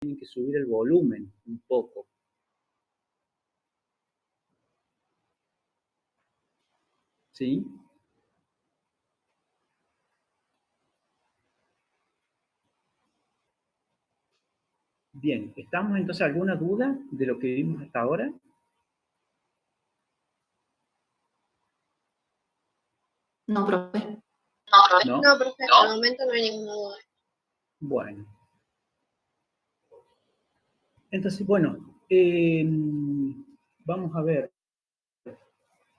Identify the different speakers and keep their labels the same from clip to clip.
Speaker 1: tienen que subir el volumen un poco. ¿Sí? Bien, ¿estamos entonces alguna duda de lo que vimos hasta ahora?
Speaker 2: No, profe.
Speaker 1: ¿No?
Speaker 3: No, profe, hasta el momento no hay ninguna duda.
Speaker 1: Bueno. Entonces, bueno, vamos a ver.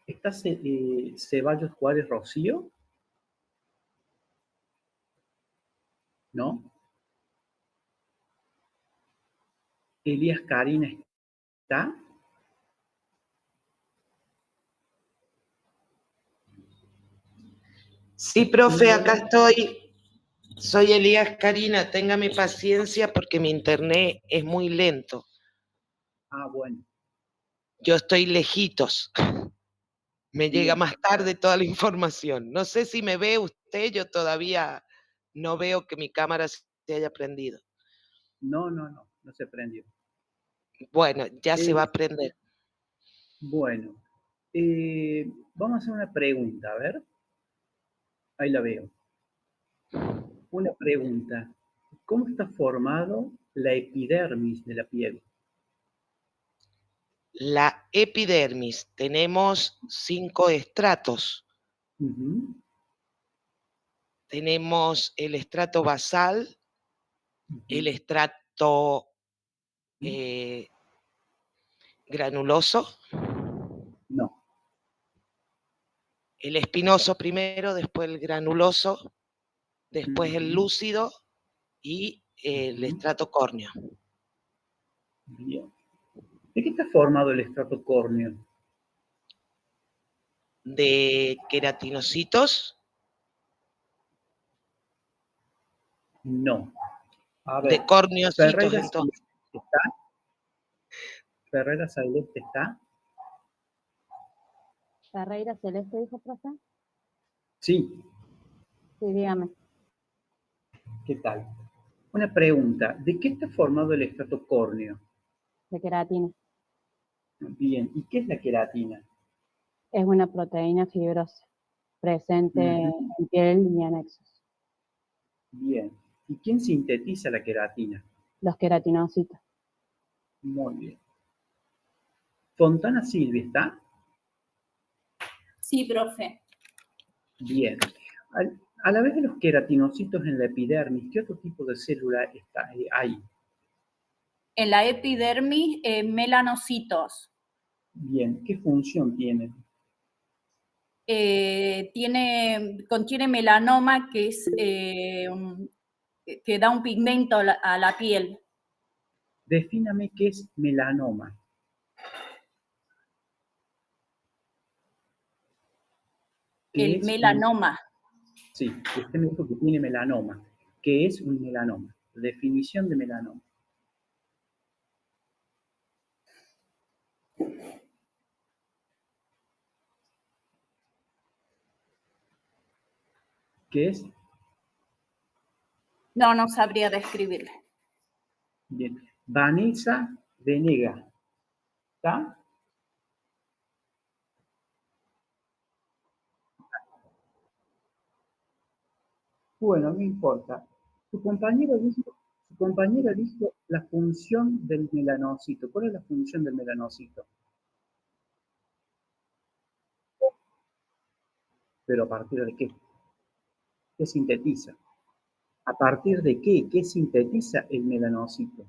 Speaker 1: ¿Está Ceballos Juárez Rocío? ¿No? Elías Karina está.
Speaker 4: Sí, profe, acá estoy. Soy Elías Karina, téngame paciencia porque mi internet es muy lento.
Speaker 1: Ah, bueno.
Speaker 4: Yo estoy lejitos. Me
Speaker 1: Bien.
Speaker 4: llega más tarde toda la información. No sé si me ve usted, yo todavía no veo que mi cámara se haya prendido.
Speaker 1: No se prendió.
Speaker 4: Bueno, ya se va a prender.
Speaker 1: Bueno, vamos a hacer una pregunta, a ver. Ahí la veo. Una pregunta. ¿Cómo está formado la epidermis de la piel?
Speaker 4: La epidermis, tenemos 5 estratos.
Speaker 1: Uh-huh.
Speaker 4: Tenemos el estrato basal, el estrato granuloso.
Speaker 1: No.
Speaker 4: El espinoso primero, después el granuloso, después el lúcido y el estrato córneo.
Speaker 1: Bien. ¿De qué está formado el estrato córneo?
Speaker 4: De queratinocitos.
Speaker 1: No. A ver,
Speaker 4: de corneocitos, entonces.
Speaker 1: ¿Está? ¿Ferreira Celeste está?
Speaker 5: ¿Ferreira Celeste dijo, profe?
Speaker 1: Sí.
Speaker 5: Sí, dígame.
Speaker 1: ¿Qué tal? Una pregunta. ¿De qué está formado el estrato córneo?
Speaker 5: De queratina.
Speaker 1: Bien. ¿Y qué es la queratina?
Speaker 5: Es una proteína fibrosa presente en piel y anexos.
Speaker 1: Bien. ¿Y quién sintetiza la queratina?
Speaker 5: Los queratinocitos.
Speaker 1: Muy bien. ¿Fontana Silvia está?
Speaker 2: Sí, profe.
Speaker 1: Bien. A la vez de los queratinocitos en la epidermis, ¿qué otro tipo de célula hay?
Speaker 2: En la epidermis, melanocitos.
Speaker 1: Bien. ¿Qué función tienen?
Speaker 2: Contiene melanoma, que es que da un pigmento a la piel.
Speaker 1: Defíname qué es melanoma.
Speaker 2: El melanoma.
Speaker 1: Sí, usted me dijo que tiene melanoma. ¿Qué es un melanoma? Definición de melanoma. ¿Qué es?
Speaker 2: No sabría describirle.
Speaker 1: Bien. Vanessa Venega. ¿Está? Bueno, no importa. Su compañera dijo la función del melanocito. ¿Cuál es la función del melanocito? ¿Pero a partir de qué? ¿Qué sintetiza? ¿A partir de qué? ¿Qué sintetiza el melanocito?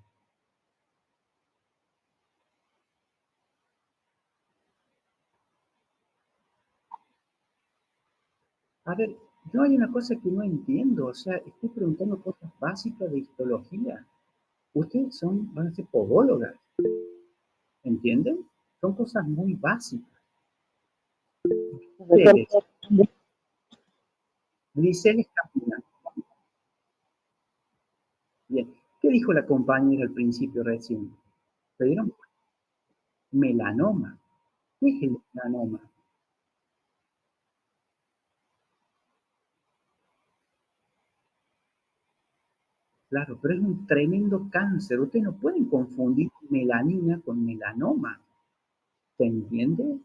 Speaker 1: A ver, yo hay una cosa que no entiendo, o sea, estoy preguntando cosas básicas de histología. Ustedes van a ser podólogas, ¿entienden? Son cosas muy básicas. Ustedes, Grisel Escapina. Bien, ¿qué dijo la compañera al principio recién? ¿Se dieron cuenta? Melanoma. ¿Qué es el melanoma? Claro, pero es un tremendo cáncer. Ustedes no pueden confundir melanina con melanoma. ¿Se entiende?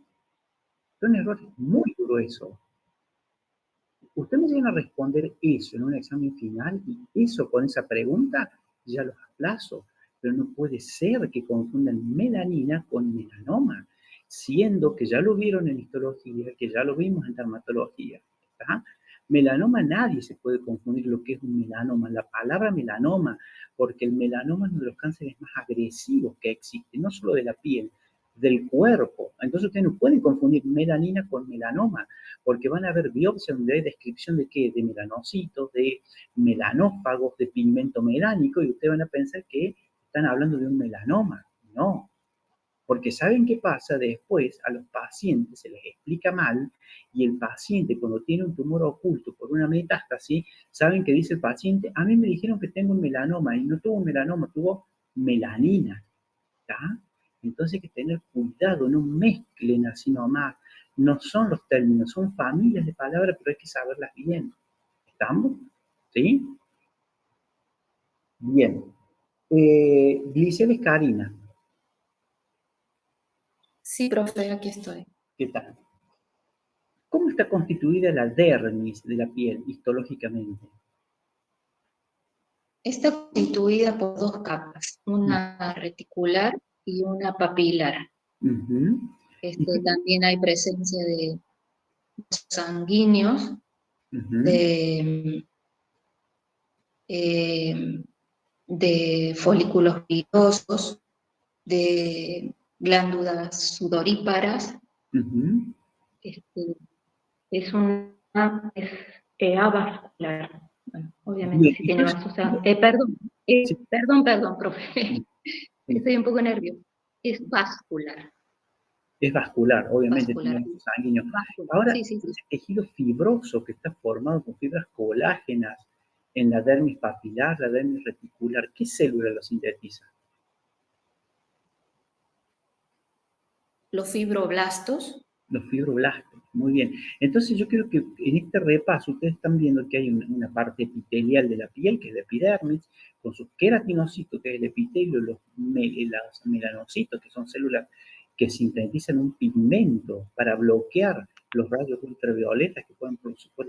Speaker 1: Son errores muy gruesos. Usted me llega a responder eso en un examen final y eso con esa pregunta ya los aplazo. Pero no puede ser que confundan melanina con melanoma, siendo que ya lo vieron en histología, que ya lo vimos en dermatología. ¿Está? Melanoma nadie se puede confundir lo que es un melanoma. La palabra melanoma, porque el melanoma es uno de los cánceres más agresivos que existe, no solo de la piel, del cuerpo. Entonces ustedes no pueden confundir melanina con melanoma, porque van a ver biopsias donde hay descripción de qué, de melanocitos, de melanófagos, de pigmento melánico, y ustedes van a pensar que están hablando de un melanoma. No, porque ¿saben qué pasa? Después a los pacientes se les explica mal y el paciente cuando tiene un tumor oculto por una metástasis, ¿saben qué dice el paciente? A mí me dijeron que tengo un melanoma y no tuvo un melanoma, tuvo melanina. ¿Está? Entonces hay que tener cuidado, no mezclen así nomás. No son los términos, son familias de palabras, pero hay que saberlas bien. ¿Estamos? ¿Sí? Bien. Gliceles Karina.
Speaker 6: Sí, profe, aquí estoy.
Speaker 1: ¿Qué tal? ¿Cómo está constituida la dermis de la piel histológicamente?
Speaker 6: Está constituida por dos capas, una reticular y una papilar.
Speaker 1: Uh-huh.
Speaker 6: También hay presencia de sanguíneos,
Speaker 1: Uh-huh.
Speaker 6: de folículos pilosos, de glándulas sudoríparas.
Speaker 1: Uh-huh.
Speaker 6: Es avascular. Bueno, obviamente
Speaker 1: Bien.
Speaker 6: sí tiene vasos.
Speaker 1: Sí.
Speaker 6: Perdón, profe. Estoy un poco nerviosa. Es vascular.
Speaker 1: Es vascular, obviamente,
Speaker 6: Vascular.
Speaker 1: tiene vasos sanguíneos.
Speaker 6: Vascular.
Speaker 1: Ahora,
Speaker 6: Sí, sí, sí.
Speaker 1: ese tejido fibroso que está formado con fibras colágenas en la dermis papilar, la dermis reticular, ¿qué célula lo sintetiza?
Speaker 6: Los fibroblastos.
Speaker 1: Los fibroblastos, muy bien. Entonces yo creo que en este repaso ustedes están viendo que hay una parte epitelial de la piel, que es la epidermis, con sus queratinocitos, que es el epitelio, los melanocitos, que son células que sintetizan un pigmento para bloquear los rayos ultravioletas que pueden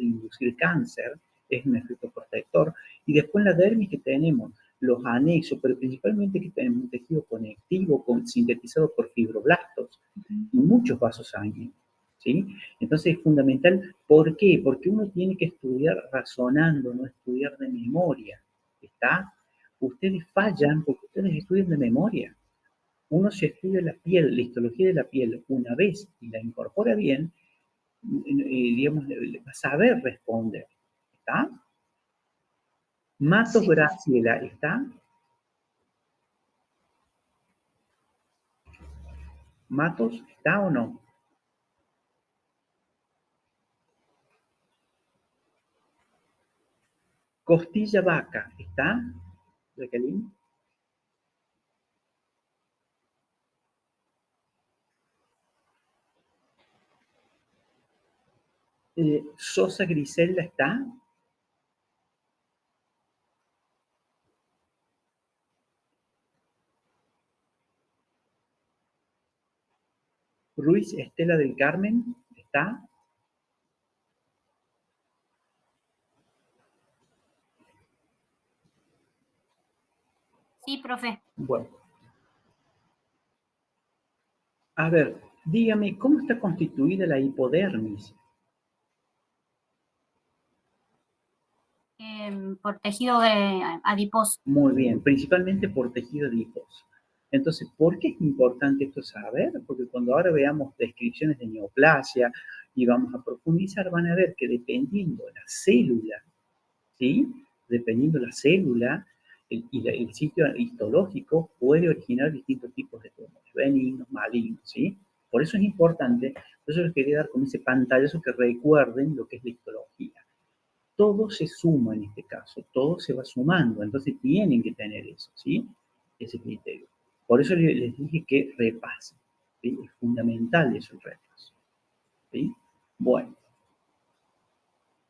Speaker 1: inducir cáncer, es un efecto protector. Y después en la dermis que tenemos los anexos, pero principalmente que tenemos un tejido conectivo sintetizado por fibroblastos y muchos vasos sanguíneos, ¿sí? Entonces es fundamental. ¿Por qué? Porque uno tiene que estudiar razonando, no estudiar de memoria, ¿está? Ustedes fallan porque ustedes estudian de memoria. Uno se estudia la piel, la histología de la piel una vez y la incorpora bien, digamos, va a saber responder, ¿está? Matos
Speaker 6: Sí.
Speaker 1: Graciela, ¿está? ¿Matos está o no? Costilla Vaca, ¿está? Jacqueline. Sosa Griselda, ¿está? Ruiz Estela del Carmen, ¿está?
Speaker 2: Sí, profe.
Speaker 1: Bueno. A ver, dígame, ¿cómo está constituida la hipodermis?
Speaker 2: Por tejido adiposo.
Speaker 1: Muy bien, principalmente por tejido adiposo. Entonces, ¿por qué es importante esto saber? Porque cuando ahora veamos descripciones de neoplasia y vamos a profundizar, van a ver que dependiendo de la célula, ¿sí? Dependiendo de la célula, el sitio histológico puede originar distintos tipos de tumores, benignos, malignos, ¿sí? Por eso es importante, por eso les quería dar con ese pantallazo que recuerden lo que es la histología. Todo se suma en este caso, todo se va sumando, entonces tienen que tener eso, ¿sí? Ese criterio. Por eso les dije que repasen, ¿sí? Es fundamental eso el repaso, ¿sí? Bueno.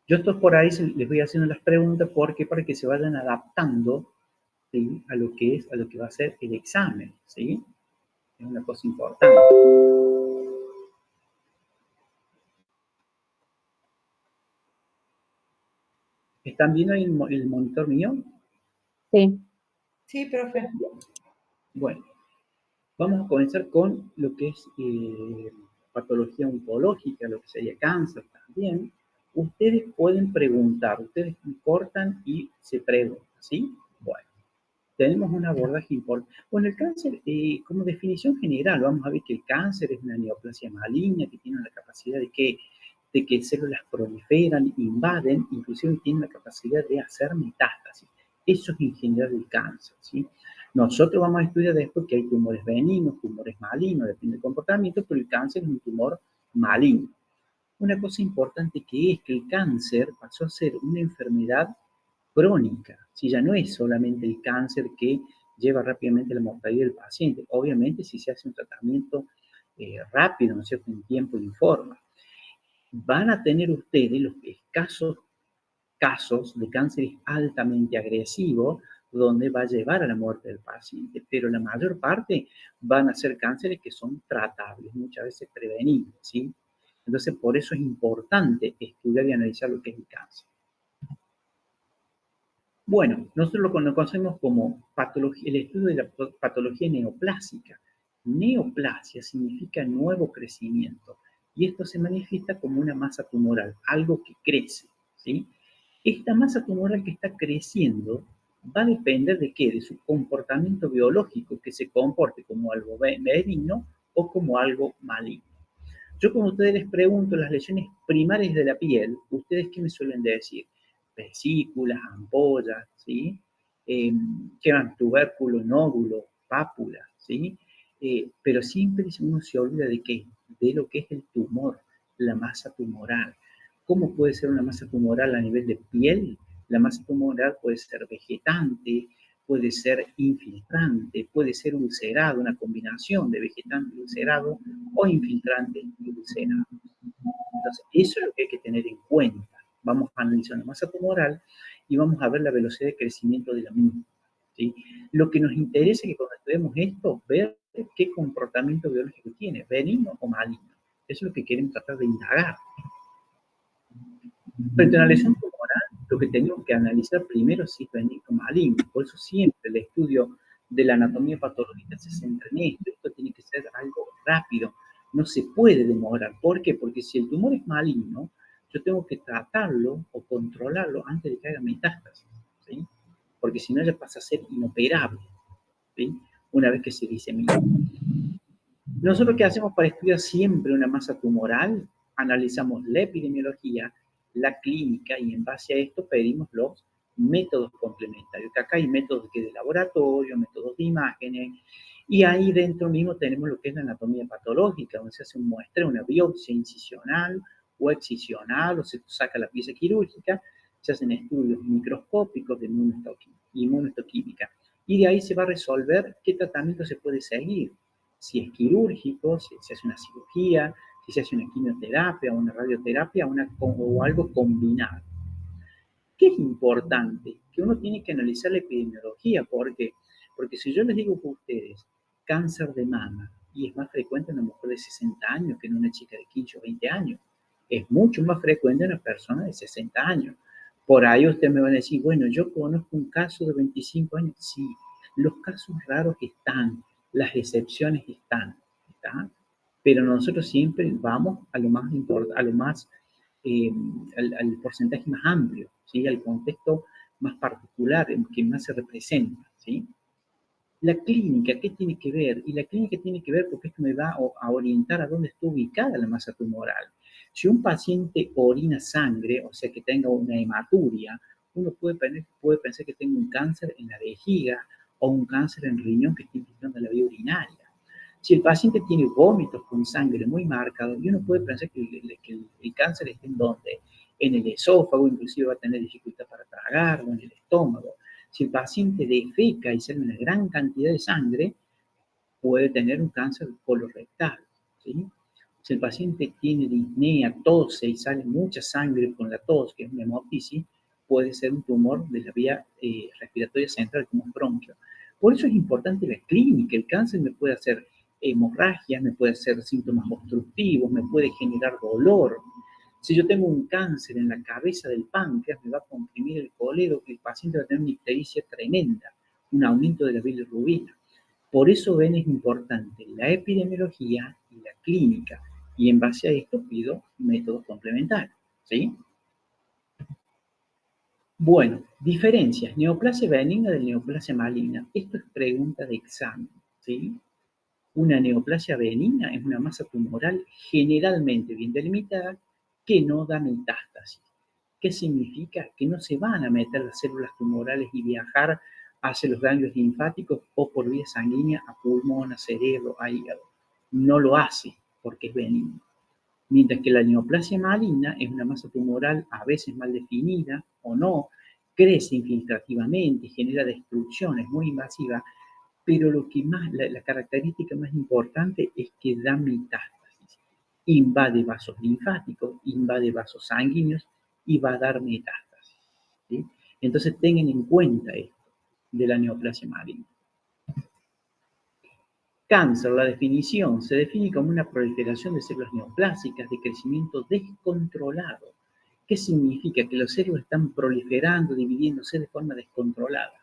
Speaker 1: Yo estos por ahí les voy haciendo las preguntas porque para que se vayan adaptando ¿sí? A lo que va a ser el examen, ¿sí? Es una cosa importante. ¿Están viendo el monitor mío?
Speaker 5: Sí.
Speaker 7: Sí, profe.
Speaker 1: Bueno, vamos a comenzar con lo que es patología oncológica, lo que sería cáncer también. Ustedes pueden preguntar, ustedes cortan y se preguntan, ¿sí? Bueno, tenemos un abordaje importante. Bueno, el cáncer, como definición general, vamos a ver que el cáncer es una neoplasia maligna que tiene la capacidad de que células proliferan, invaden, inclusive tiene la capacidad de hacer metástasis. Eso es en general el cáncer, ¿sí? Nosotros vamos a estudiar después que hay tumores benignos, tumores malignos, depende del comportamiento, pero el cáncer es un tumor maligno. Una cosa importante que es que el cáncer pasó a ser una enfermedad crónica, si ya no es solamente el cáncer que lleva rápidamente la mortalidad del paciente, obviamente si se hace un tratamiento rápido, ¿no es cierto?, en tiempo y en forma. Van a tener ustedes los escasos casos de cánceres altamente agresivos, donde va a llevar a la muerte del paciente, pero la mayor parte van a ser cánceres que son tratables, muchas veces prevenibles, ¿sí? Entonces, por eso es importante estudiar y analizar lo que es el cáncer. Bueno, nosotros lo conocemos como el estudio de la patología neoplásica. Neoplasia significa nuevo crecimiento y esto se manifiesta como una masa tumoral, algo que crece, ¿sí? Esta masa tumoral que está creciendo va a depender de qué, de su comportamiento biológico, que se comporte como algo benigno o como algo maligno. Yo, como ustedes les pregunto, las lesiones primarias de la piel, ¿ustedes qué me suelen decir? Vesículas, ampollas, ¿sí? ¿Qué más? Tubérculo, nódulo, pápula, ¿sí? Pero siempre uno se olvida de qué, de lo que es el tumor, la masa tumoral. ¿Cómo puede ser una masa tumoral a nivel de piel? La masa tumoral puede ser vegetante, puede ser infiltrante, puede ser ulcerado, una combinación de vegetante y ulcerado, o infiltrante y ulcerado. Entonces, eso es lo que hay que tener en cuenta. Vamos a analizar la masa tumoral y vamos a ver la velocidad de crecimiento de la misma, ¿sí? Lo que nos interesa es que cuando estudiemos esto, ver qué comportamiento biológico tiene, benigno o maligno. Eso es lo que queremos tratar de indagar. Frente a una lesión tumoral, lo que tenemos que analizar primero es si es benigno o maligno. Por eso siempre el estudio de la anatomía patológica se centra en esto. Esto tiene que ser algo rápido. No se puede demorar. ¿Por qué? Porque si el tumor es maligno, yo tengo que tratarlo o controlarlo antes de que haga metástasis, ¿sí? Porque si no ya pasa a ser inoperable, ¿sí? Una vez que se disemina. Nosotros, ¿qué hacemos para estudiar siempre una masa tumoral? Analizamos la epidemiología, la clínica, y en base a esto pedimos los métodos complementarios. Que acá hay métodos de laboratorio, métodos de imágenes, y ahí dentro mismo tenemos lo que es la anatomía patológica, donde se hace un muestreo, una biopsia incisional o excisional, o se saca la pieza quirúrgica, se hacen estudios microscópicos de inmunohistoquímica, y de ahí se va a resolver qué tratamiento se puede seguir. Si es quirúrgico, si se hace una cirugía, si se hace una quimioterapia o una radioterapia o algo combinado. ¿Qué es importante? Que uno tiene que analizar la epidemiología. ¿Por qué? Porque si yo les digo a ustedes cáncer de mama, y es más frecuente en una mujer de 60 años que en una chica de 15 o 20 años, es mucho más frecuente en una persona de 60 años. Por ahí ustedes me van a decir, bueno, yo conozco un caso de 25 años. Sí, los casos raros están, las excepciones están, ¿está? Pero nosotros siempre vamos a lo más importante, a lo más, al porcentaje más amplio, ¿sí? Al contexto más particular, en que más se representa, ¿sí? La clínica, ¿qué tiene que ver? Y la clínica tiene que ver porque esto me va a orientar a dónde está ubicada la masa tumoral. Si un paciente orina sangre, o sea que tenga una hematuria, uno puede pensar que tenga un cáncer en la vejiga o un cáncer en riñón que está infiltrando la vía urinaria. Si el paciente tiene vómitos con sangre muy marcados, y uno puede pensar que el cáncer está en dónde, en el esófago, inclusive va a tener dificultad para tragar, o en el estómago. Si el paciente defeca y sale una gran cantidad de sangre, puede tener un cáncer colorectal, ¿sí? Si el paciente tiene disnea, tose y sale mucha sangre con la tos, que es una hemoptisis, puede ser un tumor de la vía respiratoria central, como un bronquio. Por eso es importante la clínica. El cáncer me puede hacer hemorragia, me puede hacer síntomas obstructivos, me puede generar dolor. Si yo tengo un cáncer en la cabeza del páncreas, me va a comprimir el coledo, que el paciente va a tener una ictericia tremenda, un aumento de la bilirrubina. Por eso ven, es importante la epidemiología y la clínica. Y en base a esto pido métodos complementarios, ¿sí? Bueno, diferencias. Neoplasia benigna de neoplasia maligna. Esto es pregunta de examen, ¿sí? Una neoplasia benigna es una masa tumoral generalmente bien delimitada que no da metástasis. ¿Qué significa? Que no se van a meter las células tumorales y viajar hacia los ganglios linfáticos o por vía sanguínea a pulmón, a cerebro, a hígado. No lo hace porque es benigno. Mientras que la neoplasia maligna es una masa tumoral a veces mal definida o no, crece infiltrativamente, genera destrucción, es muy invasiva, pero lo que más, la característica más importante es que da metástasis. Invade vasos linfáticos, invade vasos sanguíneos y va a dar metástasis, ¿sí? Entonces tengan en cuenta esto de la neoplasia maligna. Cáncer, la definición, se define como una proliferación de células neoplásicas de crecimiento descontrolado. ¿Qué significa? Que los células están proliferando, dividiéndose de forma descontrolada.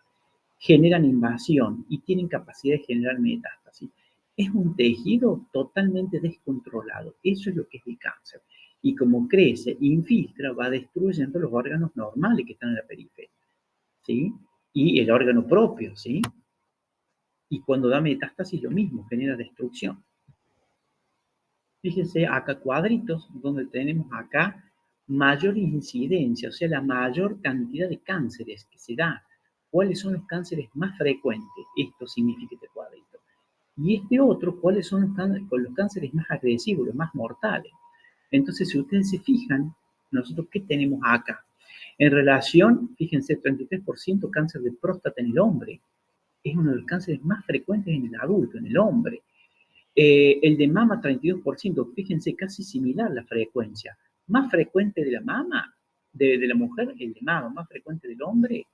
Speaker 1: Generan invasión y tienen capacidad de generar metástasis. Es un tejido totalmente descontrolado. Eso es lo que es el cáncer. Y como crece, infiltra, va destruyendo los órganos normales que están en la periferia, ¿sí? Y el órgano propio, ¿sí? Y cuando da metástasis lo mismo, genera destrucción. Fíjense acá cuadritos donde tenemos acá mayor incidencia, o sea, la mayor cantidad de cánceres que se da. ¿Cuáles son los cánceres más frecuentes? Esto significa este cuadrito. Y este otro, ¿cuáles son los cánceres más agresivos, los más mortales? Entonces, si ustedes se fijan, nosotros, ¿qué tenemos acá? En relación, fíjense, 33% cáncer de próstata en el hombre. Es uno de los cánceres más frecuentes en el adulto, en el hombre. El de mama, 32%, fíjense, casi similar la frecuencia. Más frecuente de la mama, de la mujer, el de mama. Más frecuente del hombre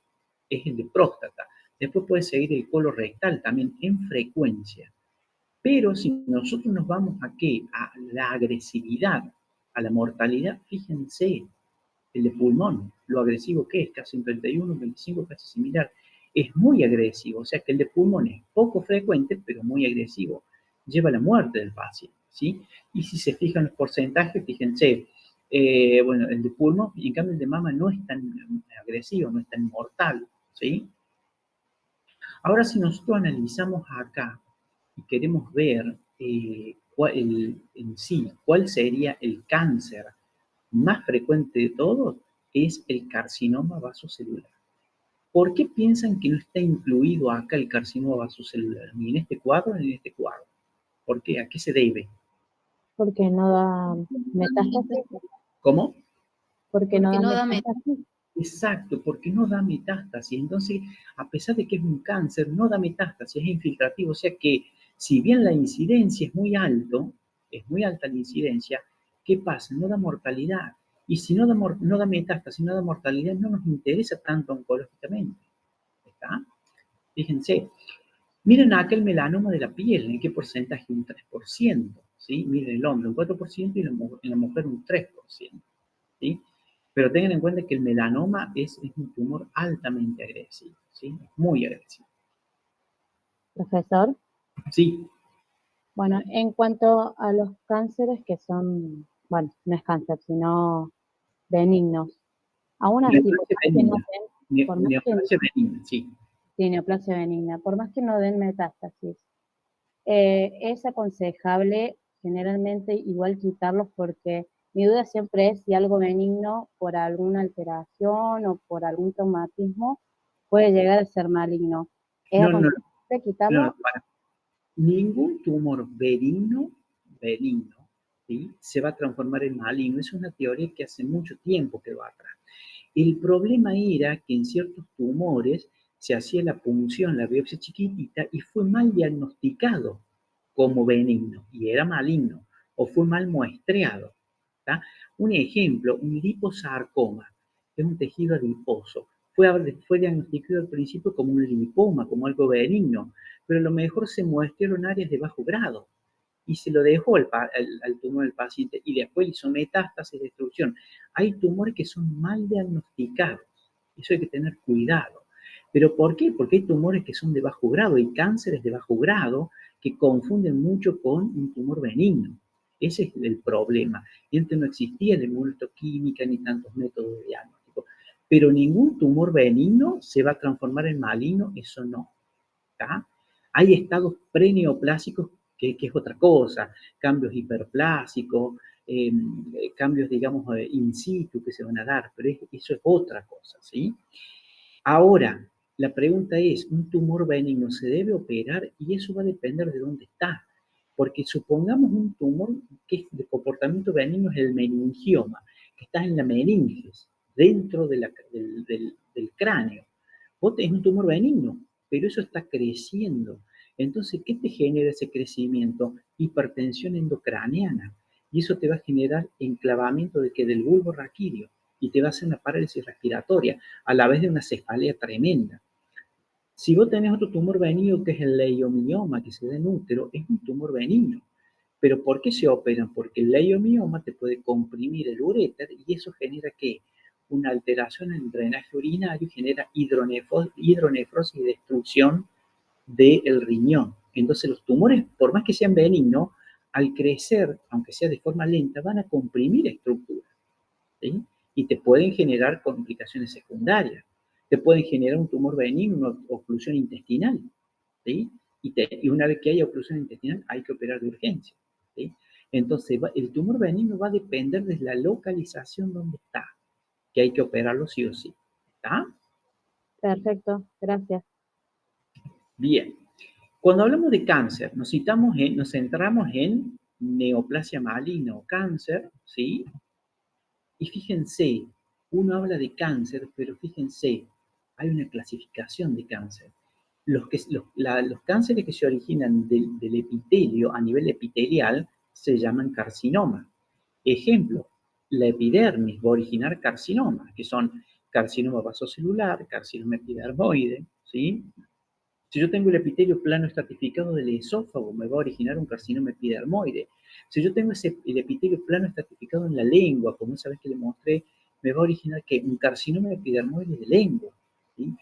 Speaker 1: es el de próstata. Después puede seguir el colorectal también en frecuencia. Pero si nosotros nos vamos a qué? A la agresividad, a la mortalidad, fíjense, el de pulmón, lo agresivo que es, casi un 31, 25, casi similar. Es muy agresivo, o sea que el de pulmón es poco frecuente, pero muy agresivo. Lleva a la muerte del paciente, ¿sí? Y si se fijan los porcentajes, fíjense, bueno, el de pulmón, y en cambio el de mama no es tan agresivo, no es tan mortal, ¿sí? Ahora, si nosotros analizamos acá y queremos ver en sí cuál sería el cáncer más frecuente de todos, es el carcinoma vasocelular. ¿Por qué piensan que no está incluido acá el carcinoma vasocelular? Ni en este cuadro ni en este cuadro. ¿Por qué? ¿A qué se debe?
Speaker 5: Porque no da metástasis.
Speaker 1: ¿Cómo?
Speaker 5: Porque no
Speaker 3: Porque
Speaker 5: da
Speaker 3: no da
Speaker 5: metástasis.
Speaker 1: Exacto, porque no da metástasis. Entonces, a pesar de que es un cáncer, no da metástasis, es infiltrativo. O sea que, si bien la incidencia es muy alta la incidencia, ¿qué pasa? No da mortalidad. Y si no da metástasis, no da mortalidad, no nos interesa tanto oncológicamente. ¿Está? Fíjense, miren acá el melanoma de la piel, ¿en qué porcentaje? Un 3%, ¿sí? Miren el hombre un 4% y en la mujer un 3%, ¿sí? Pero tengan en cuenta que el melanoma es un tumor altamente agresivo, ¿sí? Muy agresivo.
Speaker 5: Profesor,
Speaker 1: Sí,
Speaker 5: bueno, en cuanto a los cánceres que son, bueno, no es cáncer, sino benignos, aún así, por
Speaker 1: neoplasia
Speaker 5: más que no
Speaker 1: benigna.
Speaker 5: den, por más que
Speaker 1: Neoplasia benigna, sí.
Speaker 5: sí, neoplasia benigna, por más que no den metástasis, es aconsejable generalmente igual quitarlos porque mi duda siempre es si algo benigno por alguna alteración o por algún traumatismo puede llegar a ser maligno. ¿Es
Speaker 1: No, no,
Speaker 5: aconsejable
Speaker 1: no,
Speaker 5: quitarlo?
Speaker 1: para. Ningún tumor benigno, ¿sí? Se va a transformar en maligno. Es una teoría que hace mucho tiempo que va atrás. El problema era que en ciertos tumores se hacía la punción, la biopsia chiquitita, y fue mal diagnosticado como benigno, y era maligno, o fue mal muestreado. ¿Tá? Un ejemplo, un liposarcoma. es un tejido adiposo. Fue diagnosticado al principio como un linfoma, como algo benigno, pero a lo mejor se muestran áreas de bajo grado y se lo dejó al tumor del paciente y después le hizo metástasis, destrucción. Hay tumores que son mal diagnosticados, eso hay que tener cuidado. ¿Pero por qué? Porque hay tumores que son de bajo grado, hay cánceres de bajo grado que confunden mucho con un tumor benigno. Ese es el problema. Y antes no existía la inmunohistoquímica ni tantos métodos de diagnóstico. Pero ningún tumor benigno se va a transformar en maligno, eso no. ¿Tá? Hay estados preneoplásicos que es otra cosa, cambios hiperplásicos, cambios, digamos, in situ que se van a dar, pero eso es otra cosa, ¿sí? Ahora, la pregunta es, ¿un tumor benigno se debe operar? Y eso va a depender de dónde está. Porque supongamos un tumor que es de comportamiento benigno, es el meningioma, que está en la meninges, dentro del cráneo. Vos tenés un tumor benigno, pero eso está creciendo. Entonces, ¿qué te genera ese crecimiento? Hipertensión endocraniana. Y eso te va a generar enclavamiento del bulbo raquídeo y te va a hacer una parálisis respiratoria, a la vez de una cefalea tremenda. Si vos tenés otro tumor benigno que es el leiomioma que se da en útero, es un tumor benigno. ¿Pero por qué se operan? Porque el leiomioma te puede comprimir el uréter y eso genera ¿qué? Una alteración en el drenaje urinario y genera hidronefrosis y destrucción del riñón. Entonces los tumores, por más que sean benignos, al crecer, aunque sea de forma lenta, van a comprimir estructuras, ¿sí? Y te pueden generar complicaciones secundarias. Te pueden generar un tumor benigno, una oclusión intestinal, ¿sí? Y una vez que haya oclusión intestinal, hay que operar de urgencia, ¿sí? Entonces, el tumor benigno va a depender de la localización donde está, que hay que operarlo sí o sí. ¿Está?
Speaker 5: Perfecto, gracias.
Speaker 1: Bien. Cuando hablamos de cáncer, nos centramos en neoplasia maligna o cáncer, ¿sí? Y fíjense, uno habla de cáncer, pero fíjense, hay una clasificación de cáncer. Los cánceres que se originan del epitelio a nivel epitelial se llaman carcinoma. Ejemplo, la epidermis va a originar carcinoma, que son carcinoma vasocelular, carcinoma epidermoide, ¿sí? Si yo tengo el epitelio plano estratificado del esófago, me va a originar un carcinoma epidermoide. Si yo tengo el epitelio plano estratificado en la lengua, como esa vez que le mostré, me va a originar ¿qué? Un carcinoma epidermoide de lengua, ¿sí?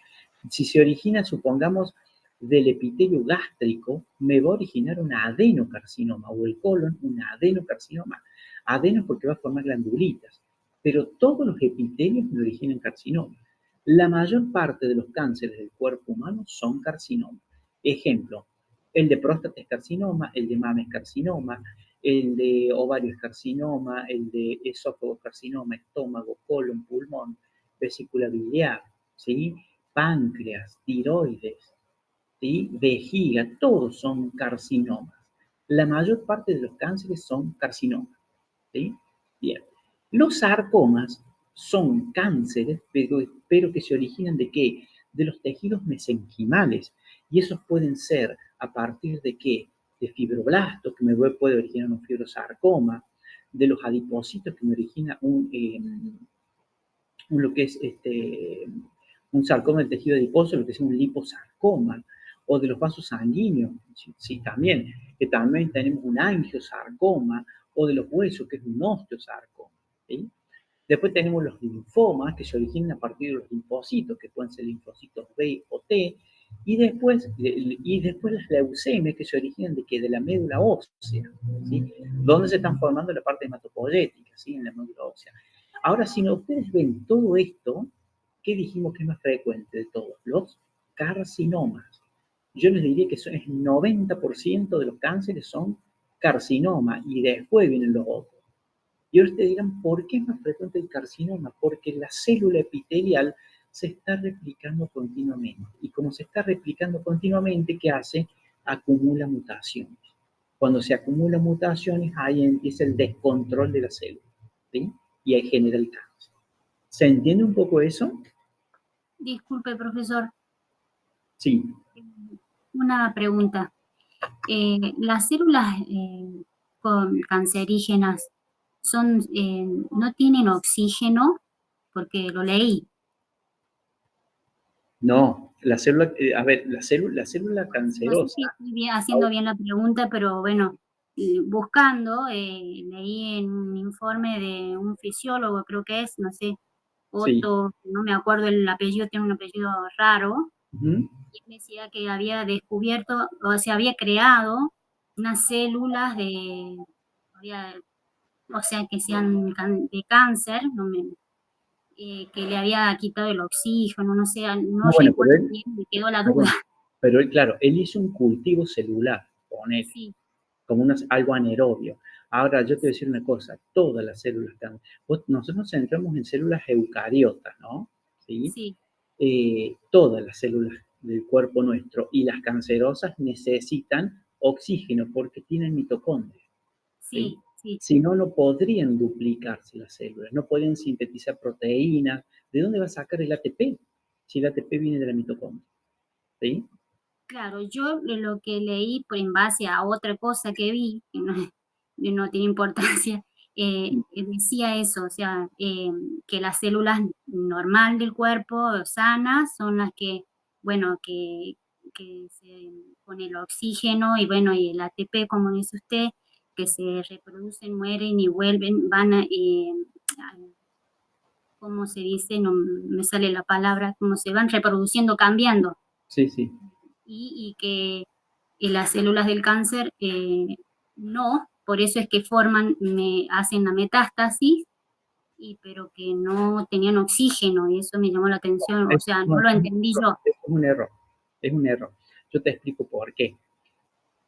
Speaker 1: Si se origina, supongamos, del epitelio gástrico, me va a originar un adenocarcinoma, o el colon, un adenocarcinoma. Adeno porque va a formar glandulitas, pero todos los epitelios me originan carcinoma. La mayor parte de los cánceres del cuerpo humano son carcinomas. Ejemplo, el de próstata es carcinoma, el de mama es carcinoma, el de ovario es carcinoma, el de esófago es carcinoma, estómago, colon, pulmón, vesícula biliar, ¿sí? Páncreas, tiroides, ¿sí? Vejiga, todos son carcinomas. La mayor parte de los cánceres son carcinomas, ¿sí? Bien. Los sarcomas son cánceres, pero que se originan ¿de qué? De los tejidos mesenquimales. Y esos pueden ser a partir de qué? De fibroblastos, que me puede originar un fibrosarcoma, de los adipocitos, que me origina lo que es un sarcoma del tejido adiposo, lo que es un liposarcoma, o de los vasos sanguíneos, sí, también, que también tenemos un angiosarcoma, o de los huesos, que es un osteosarcoma, ¿sí? Después tenemos los linfomas, que se originan a partir de los linfocitos, que pueden ser linfocitos B o T, y después las leucemias, que se originan de la médula ósea, ¿sí? Donde se están formando la parte hematopoyética, ¿sí? En la médula ósea. Ahora, si ustedes ven todo esto, ¿qué dijimos que es más frecuente de todos? Los carcinomas. Yo les diría que el 90% de los cánceres son carcinoma y después vienen los otros. Y ahora ustedes dirán, ¿por qué es más frecuente el carcinoma? Porque la célula epitelial se está replicando continuamente. Y como se está replicando continuamente, ¿qué hace? Acumula mutaciones. Cuando se acumulan mutaciones, ahí empieza el descontrol de la célula, ¿sí? Y ahí genera el cáncer. ¿Se entiende un poco eso?
Speaker 2: Disculpe, profesor.
Speaker 1: Sí.
Speaker 2: Una pregunta. Las células cancerígenas no tienen oxígeno porque lo leí.
Speaker 1: No, la célula, a ver, la célula
Speaker 2: No sé
Speaker 1: cancerosa.
Speaker 2: si estoy haciendo bien la pregunta, pero bueno, buscando, leí en un informe de un fisiólogo, creo que es, no sé,
Speaker 1: Sí.
Speaker 2: Otto, no me acuerdo el apellido, tiene un apellido raro,
Speaker 1: Ujú.
Speaker 2: y él decía que había descubierto, o sea, había creado unas células o sea, que sean de cáncer, que le había quitado el oxígeno, no sé, no
Speaker 1: No, bueno,
Speaker 2: recuerdo bien, me quedó la duda.
Speaker 1: pero él, claro, él hizo un cultivo celular, ponele,
Speaker 2: Sí,
Speaker 1: como algo anaerobio. Ahora, yo te voy a decir una cosa, todas las células, nosotros nos centramos en células eucariotas, ¿no? ¿Sí?
Speaker 2: sí,
Speaker 1: Todas las células del cuerpo nuestro y las cancerosas necesitan oxígeno porque tienen mitocondrias. ¿Sí?
Speaker 2: sí, sí.
Speaker 1: Si no, no podrían duplicarse las células, no pueden sintetizar proteínas. ¿De dónde va a sacar el ATP? Si el ATP viene de la mitocondria. ¿Sí?
Speaker 2: Claro, yo lo que leí en base a otra cosa que vi, que no, no tiene importancia, decía eso, o sea, que las células normal del cuerpo, sanas, son las que, bueno, con el oxígeno y bueno, y el ATP, como dice usted, que se reproducen, mueren y vuelven, van ¿cómo se dice? No me sale la palabra, como se van reproduciendo, cambiando.
Speaker 1: Sí, sí.
Speaker 2: Y que las células del cáncer no, por eso es que hacen la metástasis, pero que no tenían oxígeno, y eso me llamó la atención, o sea, no lo entendí yo.
Speaker 1: Es un error, es un error. Yo te explico por qué.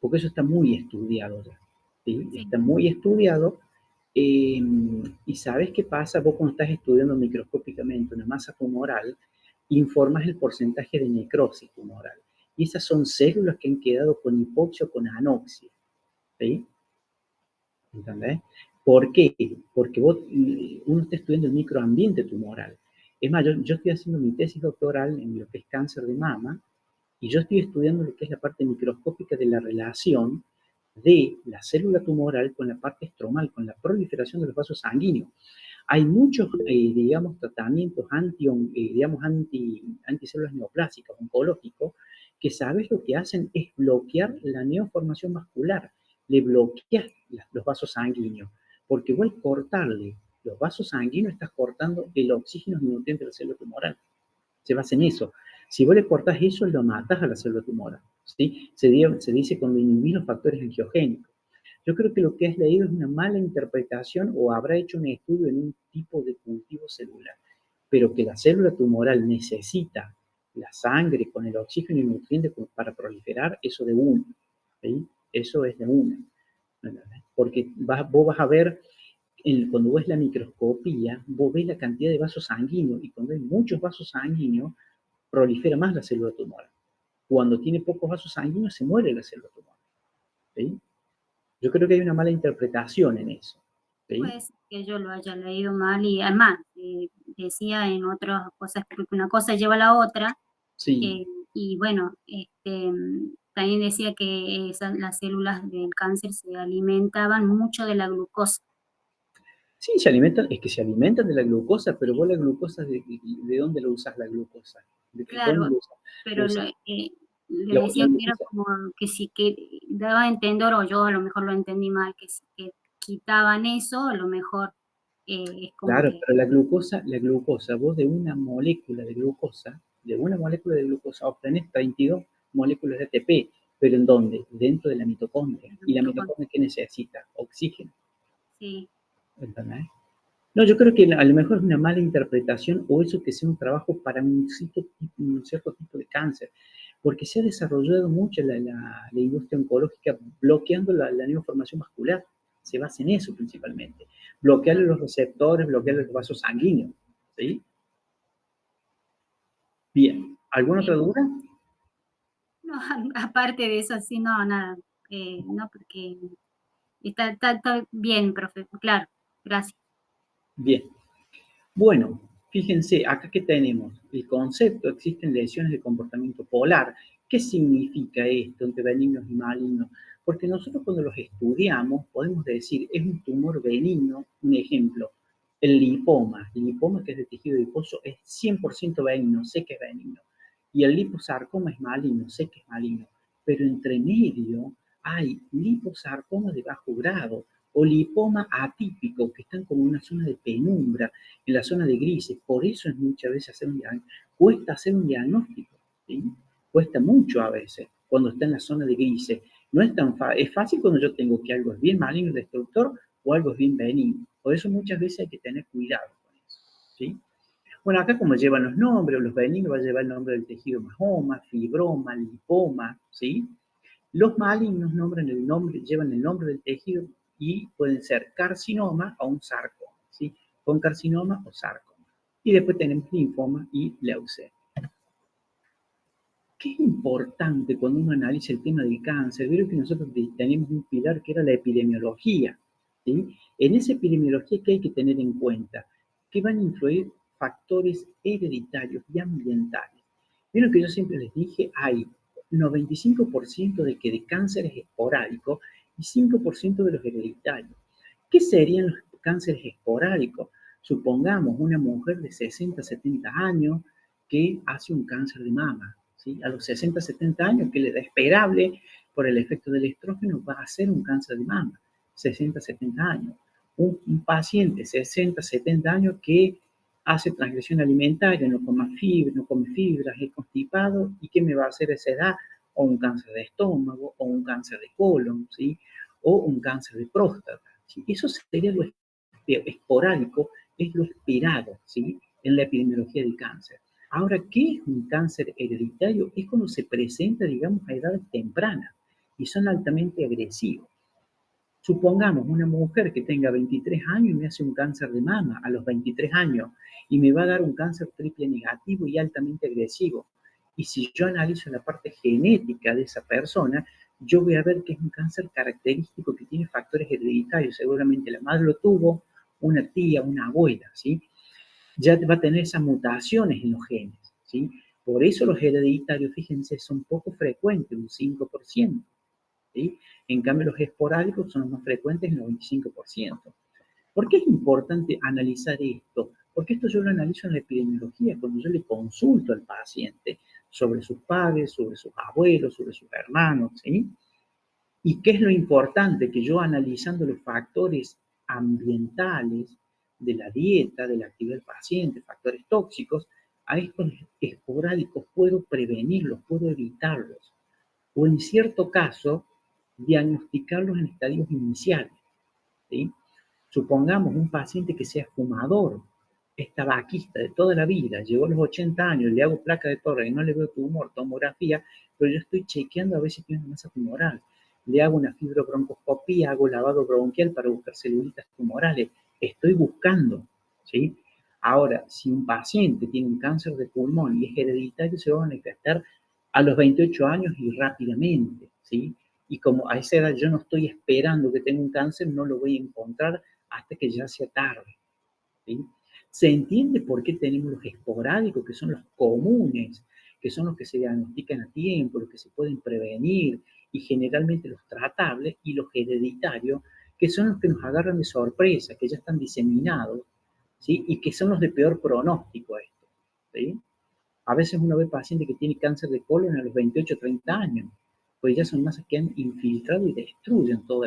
Speaker 1: Porque eso está muy estudiado ya. ¿Sí?
Speaker 2: Sí,
Speaker 1: Está muy estudiado. Y ¿sabes qué pasa? Vos cuando estás estudiando microscópicamente una masa tumoral, informas el porcentaje de necrosis tumoral. Y esas son células que han quedado con hipoxia o con anoxia. ¿Sí? ¿Entendés? ¿Por qué? Porque uno está estudiando el microambiente tumoral. Es más, yo estoy haciendo mi tesis doctoral en lo que es cáncer de mama y yo estoy estudiando lo que es la parte microscópica de la relación de la célula tumoral con la parte estromal, con la proliferación de los vasos sanguíneos. Hay muchos, digamos, tratamientos anticélulas neoplásicas, oncológicos, que sabes lo que hacen es bloquear la neoformación vascular, le bloqueas los vasos sanguíneos, porque vos al cortarle los vasos sanguíneos estás cortando el oxígeno y nutrientes de la célula tumoral. Se basa en eso. Si vos le cortás eso, lo matás a la célula tumoral. ¿Sí? Se dice cuando inhibís los factores angiogénicos. Yo creo que lo que has leído es una mala interpretación o habrá hecho un estudio en un tipo de cultivo celular, pero que la célula tumoral necesita la sangre con el oxígeno y nutrientes para proliferar, eso de uno, ¿sí? Eso es de uno, porque vos vas a ver, cuando ves la microscopía, vos ves la cantidad de vasos sanguíneos y cuando hay muchos vasos sanguíneos, prolifera más la célula tumoral. Cuando tiene pocos vasos sanguíneos, se muere la célula tumoral, ¿sí? Yo creo que hay una mala interpretación en eso. ¿Sí?
Speaker 2: puede ser que yo lo haya leído mal, y además decía en otras cosas que una cosa lleva a la otra,
Speaker 1: Sí.
Speaker 2: y bueno, también decía que las células del cáncer se alimentaban mucho de la glucosa.
Speaker 1: Sí, es que se alimentan de la glucosa, pero vos la glucosa, ¿de dónde lo usas la glucosa? ¿Dónde
Speaker 2: Claro,
Speaker 1: lo usas?
Speaker 2: pero
Speaker 1: Usas
Speaker 2: le
Speaker 1: la
Speaker 2: decían que era
Speaker 1: glucosa.
Speaker 2: como que sí, que daba a entender, o yo a lo mejor lo entendí mal, que si que quitaban eso, a lo mejor es como
Speaker 1: Claro,
Speaker 2: que,
Speaker 1: pero la glucosa, vos de una molécula de glucosa obtenés 32 moléculas de ATP, pero ¿en dónde? Dentro de la mitocondria. ¿Y la mitocondria qué necesita? Oxígeno.
Speaker 2: sí,
Speaker 1: ¿Entendés? No, yo creo que a lo mejor es una mala interpretación o eso que sea un trabajo para un cierto tipo de cáncer, porque se ha desarrollado mucho la industria oncológica bloqueando la neoformación vascular. Se basa en eso principalmente. Bloquear los receptores, bloquear los vasos sanguíneos. ¿Sí? Bien. ¿Alguna otra
Speaker 2: sí.
Speaker 1: duda?
Speaker 2: No, aparte de eso, sí, no, nada, no, porque está bien, profe, claro, gracias.
Speaker 1: Bien. Bueno, fíjense, acá que tenemos el concepto, existen lesiones de comportamiento polar. ¿Qué significa esto entre benignos y malignos? Porque nosotros cuando los estudiamos podemos decir, es un tumor benigno, un ejemplo, El lipoma que es de tejido adiposo es 100% benigno, sé que es benigno. Y el liposarcoma es maligno, sé que es maligno. Pero entre medio hay liposarcoma de bajo grado o lipoma atípico, que están como en una zona de penumbra, en la zona de grises. Por eso es muchas veces cuesta hacer un diagnóstico, ¿sí? Cuesta mucho a veces cuando está en la zona de grises. No es tan fácil, es fácil cuando yo tengo que algo es bien maligno, destructor, o algo es bien benigno. Por eso muchas veces hay que tener cuidado con eso, ¿sí? Bueno, acá como llevan los nombres, los benignos va a llevar el nombre del tejido masoma, fibroma, lipoma, ¿sí? Los malignos llevan el nombre del tejido y pueden ser carcinoma o un sarcoma, ¿sí? Con carcinoma o sarcoma. Y después tenemos linfoma y leucemia. ¿Qué es importante cuando uno analiza el tema del cáncer? Creo que nosotros tenemos un pilar que era la epidemiología, ¿sí? En esa epidemiología, ¿qué hay que tener en cuenta? Que van a influir factores hereditarios y ambientales. Vieron que yo siempre les dije, hay 95% de cáncer es esporádico y 5% de los hereditarios. ¿Qué serían los cánceres esporádicos? Supongamos una mujer de 60, 70 años que hace un cáncer de mama, ¿sí? A los 60, 70 años, que le da esperable por el efecto del estrógeno, va a hacer un cáncer de mama, 60, 70 años. Un paciente 60, 70 años que hace transgresión alimentaria, no come fibras, es constipado, ¿y qué me va a hacer a esa edad? O un cáncer de estómago, o un cáncer de colon, ¿sí? O un cáncer de próstata, ¿sí? Eso sería lo esporádico, es lo esperado, ¿sí? En la epidemiología del cáncer. Ahora, ¿qué es un cáncer hereditario? Es cuando se presenta, digamos, a edades tempranas y son altamente agresivos. Supongamos una mujer que tenga 23 años y me hace un cáncer de mama a los 23 años y me va a dar un cáncer triple negativo y altamente agresivo. Y si yo analizo la parte genética de esa persona, yo voy a ver que es un cáncer característico que tiene factores hereditarios. Seguramente la madre lo tuvo, una tía, una abuela, ¿sí? Ya va a tener esas mutaciones en los genes, ¿sí? Por eso los hereditarios, fíjense, son poco frecuentes, un 5%. ¿Sí? En cambio, los esporádicos son los más frecuentes en el 95%. ¿Por qué es importante analizar esto? Porque esto yo lo analizo en la epidemiología, cuando yo le consulto al paciente sobre sus padres, sobre sus abuelos, sobre sus hermanos, ¿sí? ¿Y qué es lo importante? Que yo analizando los factores ambientales de la dieta, de la actividad del paciente, factores tóxicos, a estos esporádicos puedo prevenirlos, puedo evitarlos. O en cierto caso, diagnosticarlos en estadios iniciales, ¿sí? Supongamos un paciente que sea fumador, es tabaquista de toda la vida, llegó a los 80 años, le hago placa de torre y no le veo tumor, tomografía, pero yo estoy chequeando a ver si tiene una masa tumoral. Le hago una fibrobroncoscopía, hago lavado bronquial para buscar celulitas tumorales. Estoy buscando, ¿sí? Ahora, si un paciente tiene un cáncer de pulmón y es hereditario, se va a manifestar a los 28 años y rápidamente, ¿sí? Y como a esa edad yo no estoy esperando que tenga un cáncer, no lo voy a encontrar hasta que ya sea tarde, ¿sí? Se entiende por qué tenemos los esporádicos, que son los comunes, que son los que se diagnostican a tiempo, los que se pueden prevenir, y generalmente los tratables, y los hereditarios, que son los que nos agarran de sorpresa, que ya están diseminados, ¿sí? Y que son los de peor pronóstico esto, ¿sí? A veces uno ve pacientes que tienen cáncer de colon a los 28 o 30 años, pues ya son masas que han infiltrado y destruyen todo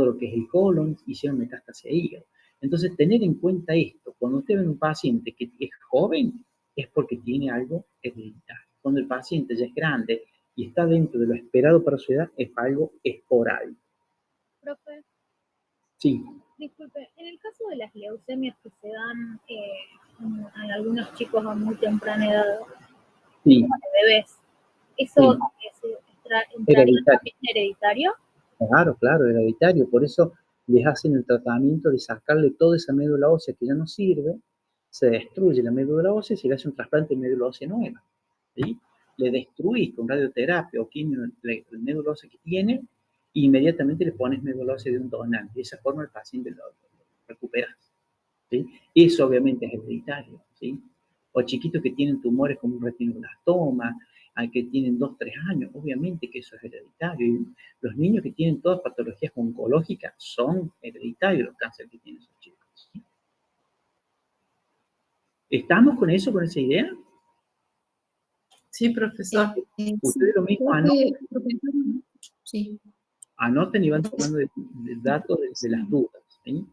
Speaker 1: lo que es el colon, hicieron metástasis a hígado. Entonces, tener en cuenta esto, cuando usted ve un paciente que es joven, es porque tiene algo hereditario. Cuando el paciente ya es grande y está dentro de lo esperado para su edad, es algo esporádico.
Speaker 7: Profe,
Speaker 1: Sí.
Speaker 7: disculpe, en el caso de las leucemias que se dan en algunos chicos a muy temprana edad,
Speaker 1: Sí.
Speaker 7: de bebés, ¿eso entraría también hereditario?
Speaker 1: Claro, claro, hereditario. Por eso les hacen el tratamiento de sacarle toda esa médula ósea que ya no sirve, se destruye la médula ósea y se le hace un trasplante de médula ósea nueva, ¿sí? Le destruís con radioterapia o quimio la médula ósea que tiene e inmediatamente le pones médula ósea de un donante. De esa forma el paciente lo recupera, ¿sí? Eso obviamente es hereditario, ¿sí? O chiquitos que tienen tumores como un retinoblastoma, que tienen 2, 3 años, obviamente que eso es hereditario. Y los niños que tienen todas patologías oncológicas son hereditarios los cánceres que tienen esos chicos, ¿sí? ¿Estamos con eso, con esa idea?
Speaker 8: Sí, profesor.
Speaker 1: Ustedes lo mismo
Speaker 6: Sí.
Speaker 1: anoten y van tomando de datos de las dudas. ¿Sí?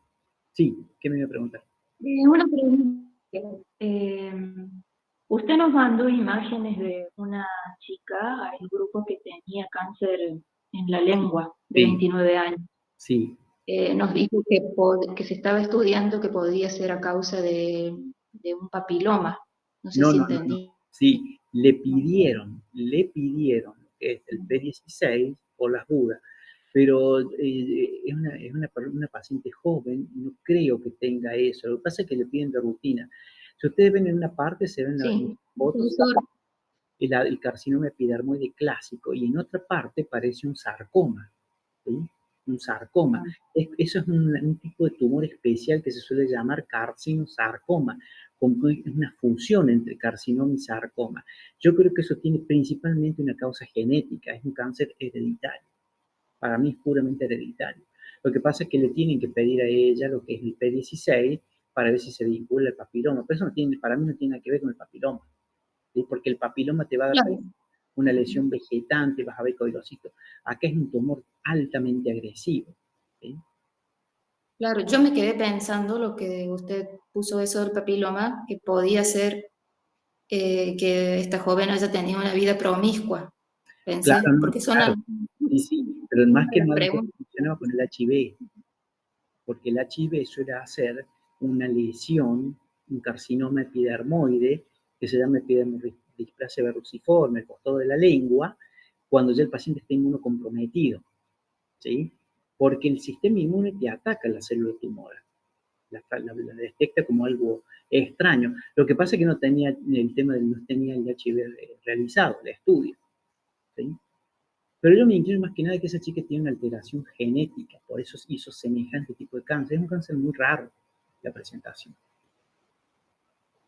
Speaker 1: Sí, ¿qué me iba a preguntar?
Speaker 9: Una pregunta. Usted nos mandó imágenes de una chica al grupo que tenía cáncer en la lengua, de
Speaker 1: Sí.
Speaker 9: 29 años.
Speaker 1: Sí.
Speaker 9: Nos dijo que se estaba estudiando que podía ser a causa de un papiloma. No sé si entendí.
Speaker 1: Sí, le pidieron el P16 por las dudas, pero es una paciente joven, no creo que tenga eso. Lo que pasa es que le piden de rutina. Si ustedes ven en una parte, se ven
Speaker 9: Sí,
Speaker 1: las fotos, el carcinoma epidermoide clásico, y en otra parte parece un sarcoma, ¿sí? Un sarcoma. Eso es un tipo de tumor especial que se suele llamar carcinosarcoma, es una fusión entre carcinoma y sarcoma. Yo creo que eso tiene principalmente una causa genética, es un cáncer hereditario. Para mí es puramente hereditario. Lo que pasa es que le tienen que pedir a ella lo que es el P16 para ver si se vincula el papiloma. Pero eso para mí no tiene nada que ver con el papiloma, ¿sí? Porque el papiloma te va a dar una lesión vegetante, vas a ver coilocito. Acá es un tumor altamente agresivo, ¿sí?
Speaker 6: Claro, yo me quedé pensando lo que usted puso eso del papiloma, que podía ser que esta joven haya tenido una vida promiscua. Pensé,
Speaker 1: Claro,
Speaker 6: porque son
Speaker 1: claro. Sí, pero más que
Speaker 6: las
Speaker 1: nada
Speaker 6: preguntas.
Speaker 1: funcionaba con el HIV, porque el HIV suele hacer una lesión, un carcinoma epidermoide, que se llama epidermodisplasia verruciforme, el costado de la lengua, cuando ya el paciente está inmunocomprometido, ¿sí? Porque el sistema inmune te ataca la célula tumoral, la detecta como algo extraño. Lo que pasa es que no tenía el HIV realizado, el estudio, ¿sí? Pero yo me inclino más que nada que esa chica tiene una alteración genética, por eso hizo semejante tipo de cáncer. Es un cáncer muy raro, la presentación.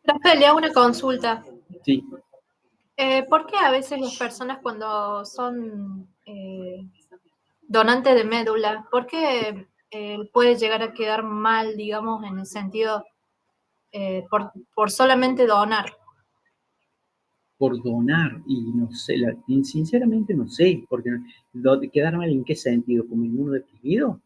Speaker 7: Profe, le hago una consulta.
Speaker 1: Sí.
Speaker 7: ¿Por qué a veces las personas cuando son donantes de médula, por qué puede llegar a quedar mal, digamos, en el sentido por solamente donar?
Speaker 1: Por donar, y no sé, sinceramente no sé, porque quedar mal en qué sentido, como inmunodeprimido.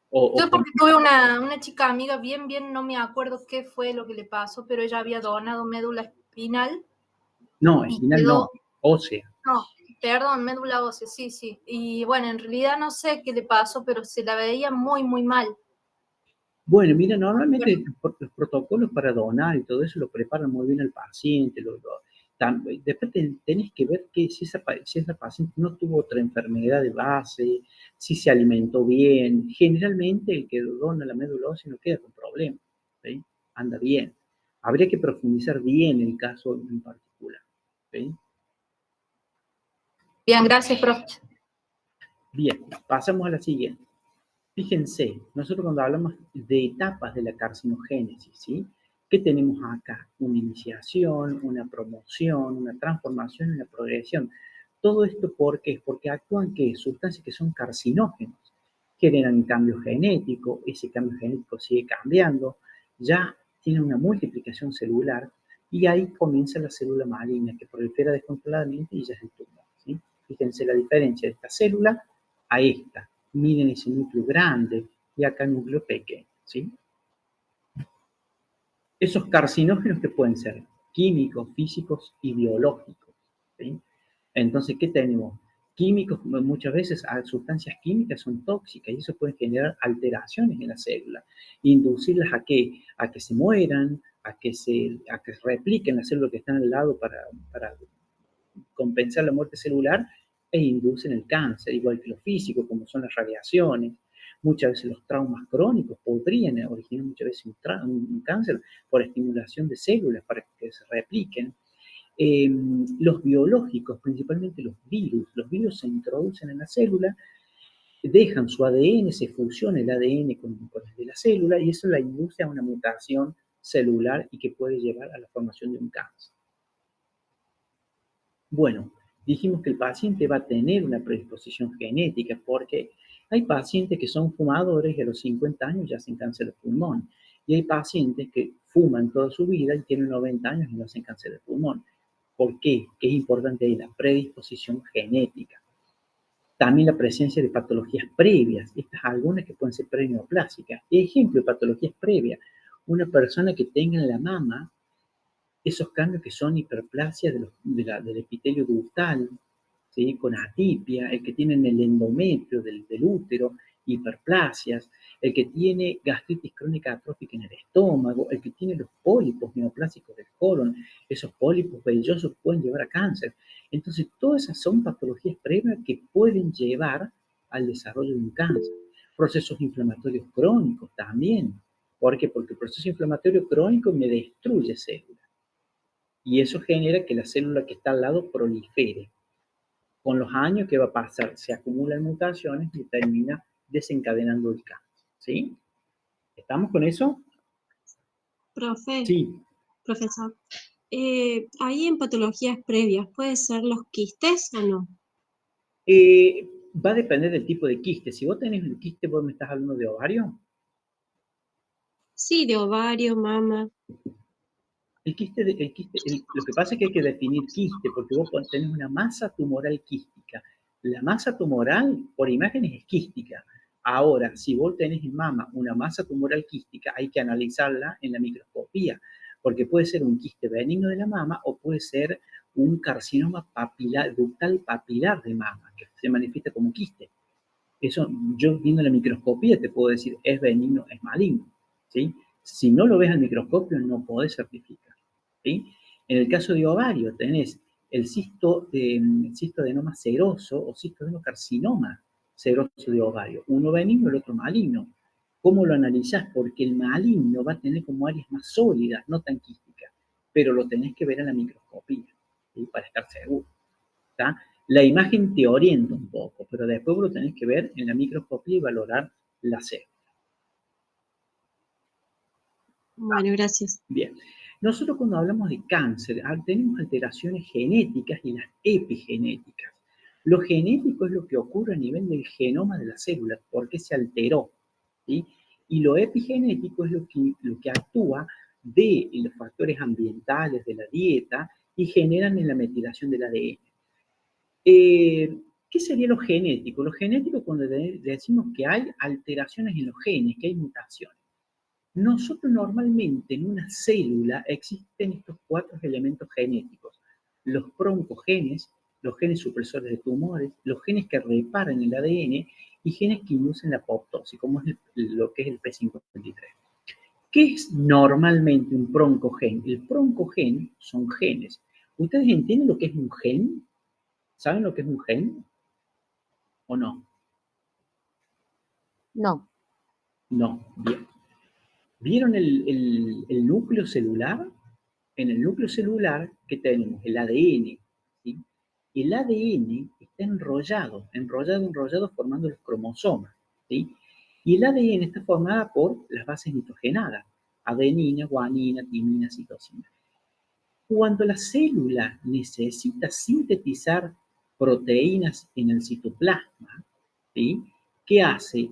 Speaker 7: Yo porque tuve una chica amiga, bien, no me acuerdo qué fue lo que le pasó, pero ella había donado médula espinal.
Speaker 1: No, espinal no, ósea.
Speaker 7: No, perdón, médula ósea, sí. Y bueno, en realidad no sé qué le pasó, pero se la veía muy, muy mal.
Speaker 1: Bueno, mira, normalmente los protocolos para donar y todo eso lo preparan muy bien al paciente. Después tenés que ver que si esa paciente no tuvo otra enfermedad de base, si se alimentó bien. Generalmente el que dona la médula ósea no queda con problemas, ¿sí? Anda bien. Habría que profundizar bien el caso en particular, ¿sí?
Speaker 7: Bien, gracias, profe.
Speaker 1: Bien, pasamos a la siguiente. Fíjense, nosotros cuando hablamos de etapas de la carcinogénesis, ¿sí? ¿Qué tenemos acá? Una iniciación, una promoción, una transformación y una progresión. Todo esto, ¿por qué? Porque actúan ¿qué? Sustancias que son carcinógenos, generan cambio genético, ese cambio genético sigue cambiando, ya tiene una multiplicación celular y ahí comienza la célula maligna que prolifera descontroladamente y ya es el tumor, ¿sí? Fíjense la diferencia de esta célula a esta. Miren ese núcleo grande y acá el núcleo pequeño, ¿sí? Esos carcinógenos que pueden ser químicos, físicos y biológicos, ¿sí? Entonces, ¿qué tenemos? Químicos, muchas veces sustancias químicas son tóxicas y eso puede generar alteraciones en la célula, inducirlas a que se mueran, a que se repliquen las células que están al lado para compensar la muerte celular e inducen el cáncer, igual que lo físico, como son las radiaciones. Muchas veces los traumas crónicos podrían originar muchas veces un cáncer por estimulación de células para que se repliquen. Los biológicos, principalmente los virus se introducen en la célula, dejan su ADN, se fusiona el ADN con el de la célula y eso la induce a una mutación celular y que puede llevar a la formación de un cáncer. Bueno, dijimos que el paciente va a tener una predisposición genética porque hay pacientes que son fumadores y a los 50 años ya hacen cáncer de pulmón. Y hay pacientes que fuman toda su vida y tienen 90 años y no hacen cáncer de pulmón. ¿Por qué? Que es importante ahí la predisposición genética. También la presencia de patologías previas, estas algunas que pueden ser preneoplásicas. Ejemplo de patologías previas, una persona que tenga en la mama esos cambios que son hiperplasia del epitelio ductal, ¿sí? Con atipia, el que tiene en el endometrio del útero, hiperplasias, el que tiene gastritis crónica atrófica en el estómago, el que tiene los pólipos neoplásicos del colon, esos pólipos vellosos pueden llevar a cáncer. Entonces, todas esas son patologías previas que pueden llevar al desarrollo de un cáncer. Procesos inflamatorios crónicos también. ¿Por qué? Porque el proceso inflamatorio crónico me destruye células. Y eso genera que la célula que está al lado prolifere. Con los años, ¿qué va a pasar? Se acumulan mutaciones y termina desencadenando el cáncer. ¿Sí? ¿Estamos con eso?
Speaker 10: Profe,
Speaker 1: Sí.
Speaker 10: profesor, ahí en patologías previas, ¿puede ser los quistes o no?
Speaker 1: Va a depender del tipo de quiste. Si vos tenés el quiste, ¿vos me estás hablando de ovario?
Speaker 10: Sí, de ovario, mama.
Speaker 1: Lo que pasa es que hay que definir quiste, porque vos tenés una masa tumoral quística. La masa tumoral, por imágenes, es quística. Ahora, si vos tenés en mama una masa tumoral quística, hay que analizarla en la microscopía, porque puede ser un quiste benigno de la mama o puede ser un carcinoma ductal papilar de mama, que se manifiesta como quiste. Eso, yo viendo la microscopía te puedo decir, es benigno, es maligno, ¿sí? Si no lo ves al microscopio, no podés certificar, ¿sí? En el caso de ovario, tenés el cistoadenoma seroso o cistoadenocarcinoma seroso de ovario, uno benigno, el otro maligno. ¿Cómo lo analizás? Porque el maligno va a tener como áreas más sólidas, no tan quísticas, pero lo tenés que ver en la microscopía, ¿sí? Para estar seguro, ¿está? La imagen te orienta un poco, pero después lo tenés que ver en la microscopía y valorar la célula.
Speaker 10: Bueno, gracias.
Speaker 1: Bien. Nosotros cuando hablamos de cáncer, tenemos alteraciones genéticas y las epigenéticas. Lo genético es lo que ocurre a nivel del genoma de la célula, porque se alteró, ¿sí? Y lo epigenético es lo que actúa de los factores ambientales, de la dieta, y generan en la metilación del ADN. ¿Qué sería lo genético? Lo genético cuando decimos que hay alteraciones en los genes, que hay mutaciones. Nosotros normalmente en una célula existen estos 4 elementos genéticos. Los broncogenes, los genes supresores de tumores, los genes que reparan el ADN y genes que inducen la apoptosis, como es lo que es el P53. ¿Qué es normalmente un broncogen? El broncogen son genes. ¿Ustedes entienden lo que es un gen? ¿Saben lo que es un gen? ¿O no?
Speaker 5: No.
Speaker 1: No, bien. ¿Vieron el núcleo celular? En el núcleo celular, ¿qué tenemos? El ADN, ¿sí? El ADN está enrollado, formando los cromosomas, ¿sí? Y el ADN está formado por las bases nitrogenadas, adenina, guanina, timina, citosina. Cuando la célula necesita sintetizar proteínas en el citoplasma, ¿sí? ¿Qué hace?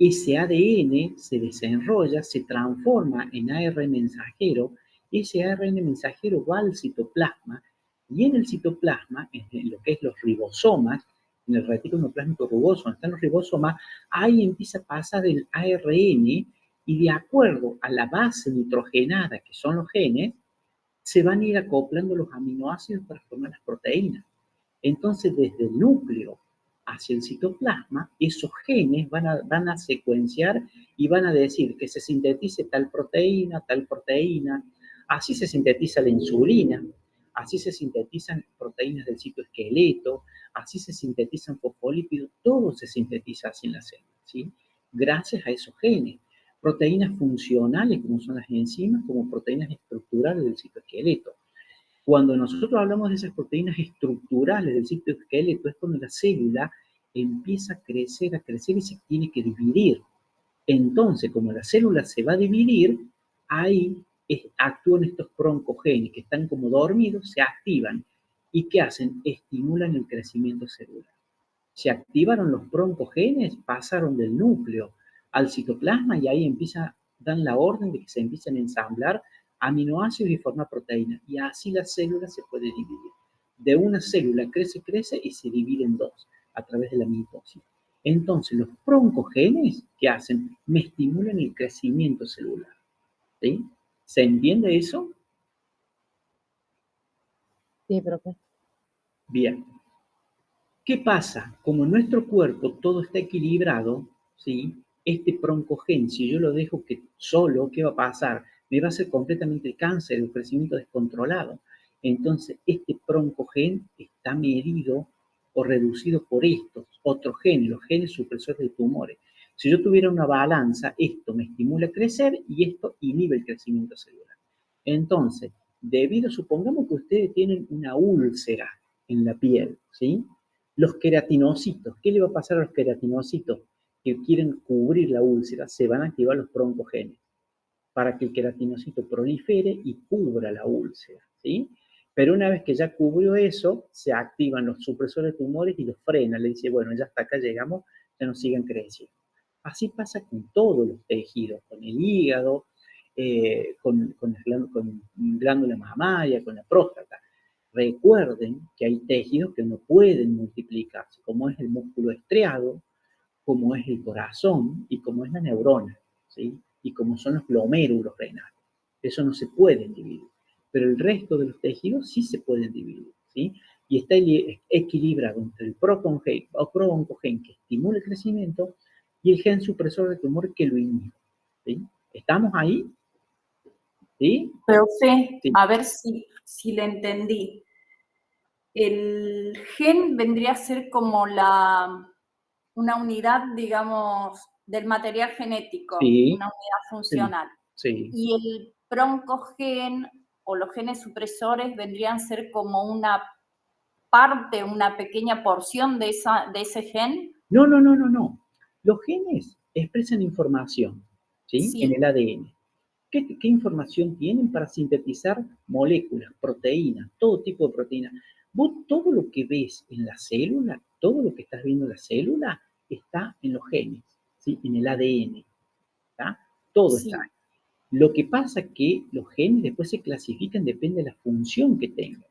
Speaker 1: Ese ADN se desenrolla, se transforma en ARN mensajero, ese ARN mensajero va al citoplasma, y en el citoplasma, en lo que es los ribosomas, en el retículo endoplásmico rugoso, donde están los ribosomas, ahí empieza a pasar el ARN, y de acuerdo a la base nitrogenada, que son los genes, se van a ir acoplando los aminoácidos para formar las proteínas. Entonces, desde el núcleo hacia el citoplasma, esos genes van a secuenciar y van a decir que se sintetice tal proteína, así se sintetiza la insulina, así se sintetizan proteínas del citoesqueleto, así se sintetizan fosfolípidos, todo se sintetiza así en la célula, ¿sí? Gracias a esos genes. Proteínas funcionales, como son las enzimas, como proteínas estructurales del citoesqueleto. Cuando nosotros hablamos de esas proteínas estructurales del citoesqueleto, es cuando la célula empieza a crecer y se tiene que dividir. Entonces, como la célula se va a dividir, ahí actúan estos broncogenes que están como dormidos, se activan. ¿Y qué hacen? Estimulan el crecimiento celular. Se activaron los broncogenes, pasaron del núcleo al citoplasma y ahí empieza dan la orden de que se empiecen a ensamblar aminoácidos y forma proteína, y así la célula se puede dividir. De una célula crece y se divide en dos a través de la mitosis. Entonces, los broncogenes, ¿qué hacen? Me estimulan el crecimiento celular. ¿Sí? ¿Se entiende eso?
Speaker 5: Sí, profe.
Speaker 1: Bien. ¿Qué pasa? Como en nuestro cuerpo todo está equilibrado, ¿sí? Este broncogen, si yo lo dejo que solo, ¿qué va a pasar? Me va a hacer completamente cáncer, un crecimiento descontrolado. Entonces, este broncogen está medido o reducido por estos otros genes, los genes supresores de tumores. Si yo tuviera una balanza, esto me estimula a crecer y esto inhibe el crecimiento celular. Entonces, supongamos que ustedes tienen una úlcera en la piel, ¿sí? Los queratinocitos, ¿qué le va a pasar a los queratinocitos que quieren cubrir la úlcera? Se van a activar los broncogenes para que el queratinocito prolifere y cubra la úlcera, ¿sí? Pero una vez que ya cubrió eso, se activan los supresores de tumores y los frenan. Le dice, bueno, ya hasta acá llegamos, ya no sigan creciendo. Así pasa con todos los tejidos, con el hígado, con glándula mamaria, con la próstata. Recuerden que hay tejidos que no pueden multiplicarse, como es el músculo estriado, como es el corazón y como es la neurona, ¿sí? Y como son los glomérulos renales. Eso no se pueden dividir. Pero el resto de los tejidos sí se pueden dividir, ¿sí? Y está equilibrado entre el broncogen que estimula el crecimiento y el gen supresor de tumor que lo inhibe, ¿sí? ¿Estamos ahí? ¿Sí?
Speaker 11: Profe,
Speaker 1: Sí.
Speaker 11: a ver si le entendí. El gen vendría a ser como una unidad, digamos, del material genético,
Speaker 1: Sí.
Speaker 11: una unidad funcional.
Speaker 1: Sí.
Speaker 11: Y el broncogen o los genes supresores vendrían a ser como una parte, una pequeña porción de ese gen.
Speaker 1: No. Los genes expresan información, ¿sí?
Speaker 11: Sí.
Speaker 1: En el ADN. ¿Qué información tienen para sintetizar moléculas, proteínas, todo tipo de proteínas? Vos todo lo que ves en la célula, todo lo que estás viendo en la célula, está en los genes, ¿sí? En el ADN, ¿tá? Todo
Speaker 11: Sí.
Speaker 1: está ahí. Lo que pasa es que los genes después se clasifican, depende de la función que tengan.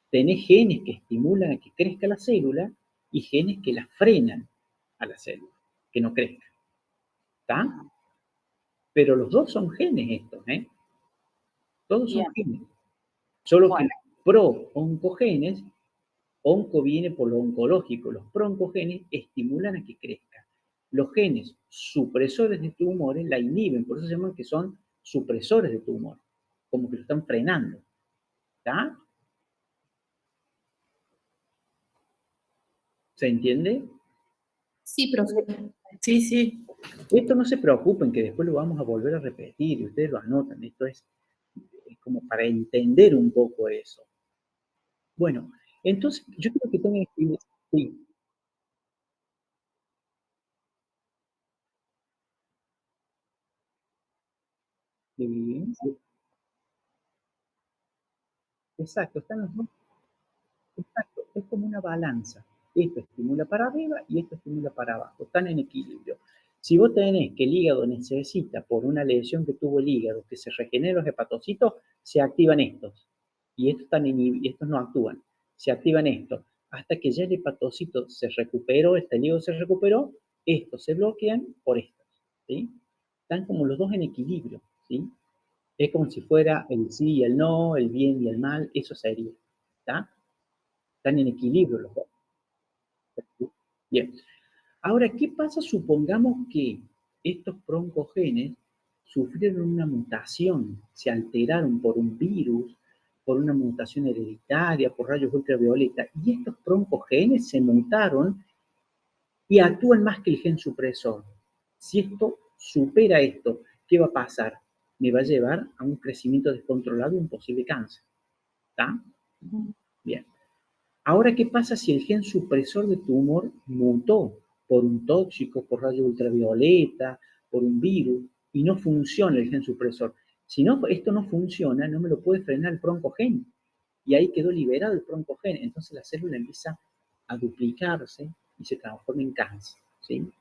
Speaker 1: Tenés genes que estimulan a que crezca la célula y genes que la frenan a la célula, que no crezca. ¿Está? Pero los dos son genes estos, ¿eh? Todos son genes. Solo que los pro-oncogenes, onco viene por lo oncológico, los pro-oncogenes estimulan a que crezca. Los genes supresores de tumores la inhiben, por eso se llaman que son supresores de tumor, como que lo están frenando. ¿Está? ¿Se entiende?
Speaker 6: Sí, profe.
Speaker 8: Sí.
Speaker 1: Esto no se preocupen, que después lo vamos a volver a repetir y ustedes lo anotan. Esto es como para entender un poco eso. Bueno, entonces yo creo que tengan que... Sí. Sí. Exacto, están los dos. Exacto, es como una balanza. Esto estimula para arriba y esto estimula para abajo. Están en equilibrio. Si vos tenés que el hígado necesita, por una lesión que tuvo el hígado, que se regeneren los hepatocitos, se activan estos. Y estos no actúan. Se activan estos. Hasta que ya el hepatocito se recuperó, el hígado se recuperó, estos se bloquean por estos. ¿Sí? Están como los dos en equilibrio. ¿Sí? Es como si fuera el sí y el no, el bien y el mal, eso sería. ¿Está? Están en equilibrio los dos. Bien. Ahora, ¿qué pasa? Supongamos que estos broncogenes sufrieron una mutación, se alteraron por un virus, por una mutación hereditaria, por rayos ultravioleta, y estos broncogenes se mutaron y actúan más que el gen supresor. Si esto supera esto, ¿qué va a pasar? Me va a llevar a un crecimiento descontrolado y un posible cáncer. ¿Está? Bien. Ahora, ¿qué pasa si el gen supresor de tumor mutó por un tóxico, por rayo ultravioleta, por un virus, y no funciona el gen supresor? Si no, esto no funciona, no me lo puede frenar el broncogen. Y ahí quedó liberado el broncogen. Entonces la célula empieza a duplicarse y se transforma en cáncer, ¿sí?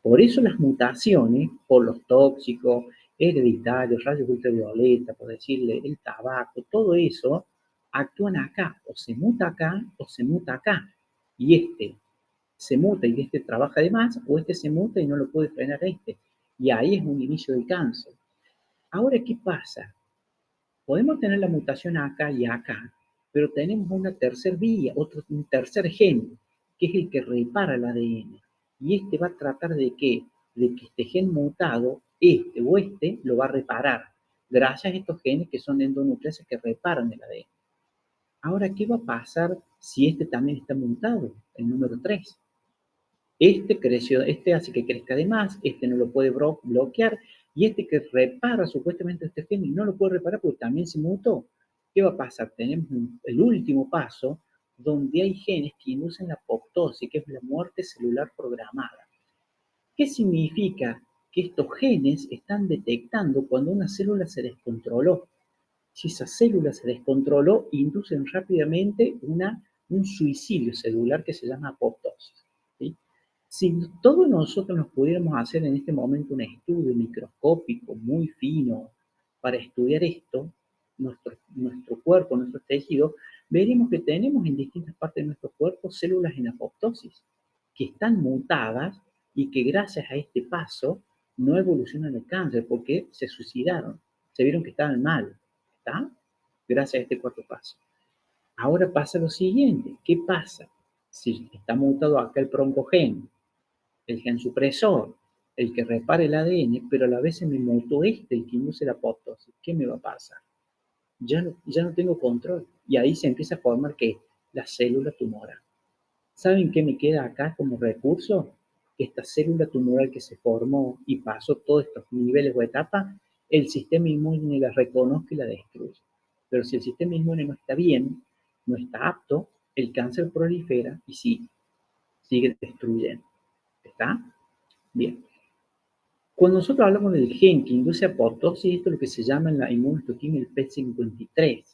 Speaker 1: Por eso las mutaciones, por los tóxicos, hereditarios, rayos ultravioleta, por decirle, el tabaco, todo eso actúan acá, o se muta acá, o se muta acá. Y este se muta y este trabaja de más, o este se muta y no lo puede frenar a este. Y ahí es un inicio del cáncer. Ahora, ¿qué pasa? Podemos tener la mutación acá y acá, pero tenemos una tercera vía, un tercer gen, que es el que repara el ADN. Y este va a tratar de que este gen mutado, este o este, lo va a reparar, gracias a estos genes que son endonucleases que reparan el ADN. Ahora, ¿qué va a pasar si este también está mutado, el número 3? Este creció, este hace que crezca de más, este no lo puede bloquear, y este que repara supuestamente este gen y no lo puede reparar porque también se mutó. ¿Qué va a pasar? Tenemos el último paso, donde hay genes que inducen la apoptosis, que es la muerte celular programada. ¿Qué significa? Que estos genes están detectando cuando una célula se descontroló. Si esa célula se descontroló, inducen rápidamente un suicidio celular que se llama apoptosis. ¿Sí? Si todos nosotros nos pudiéramos hacer en este momento un estudio microscópico muy fino para estudiar esto, nuestro cuerpo, nuestros tejidos, veremos que tenemos en distintas partes de nuestro cuerpo células en apoptosis, que están mutadas y que gracias a este paso no evolucionan el cáncer porque se suicidaron, se vieron que estaban mal, ¿está? Gracias a este cuarto paso. Ahora pasa lo siguiente, ¿qué pasa? Si está mutado acá el broncogen, el gen supresor, el que repara el ADN, pero a la vez se me mutó el que induce la apoptosis, ¿qué me va a pasar? Ya no tengo control. Y ahí se empieza a formar, ¿qué? La célula tumoral. ¿Saben qué me queda acá como recurso? Esta célula tumoral que se formó y pasó todos estos niveles o etapas, el sistema inmune la reconoce y la destruye. Pero si el sistema inmune no está bien, no está apto, el cáncer prolifera y sigue destruyendo. ¿Está? Bien. Cuando nosotros hablamos del gen que induce apoptosis, esto es lo que se llama en la inmunohistoquímica el P53.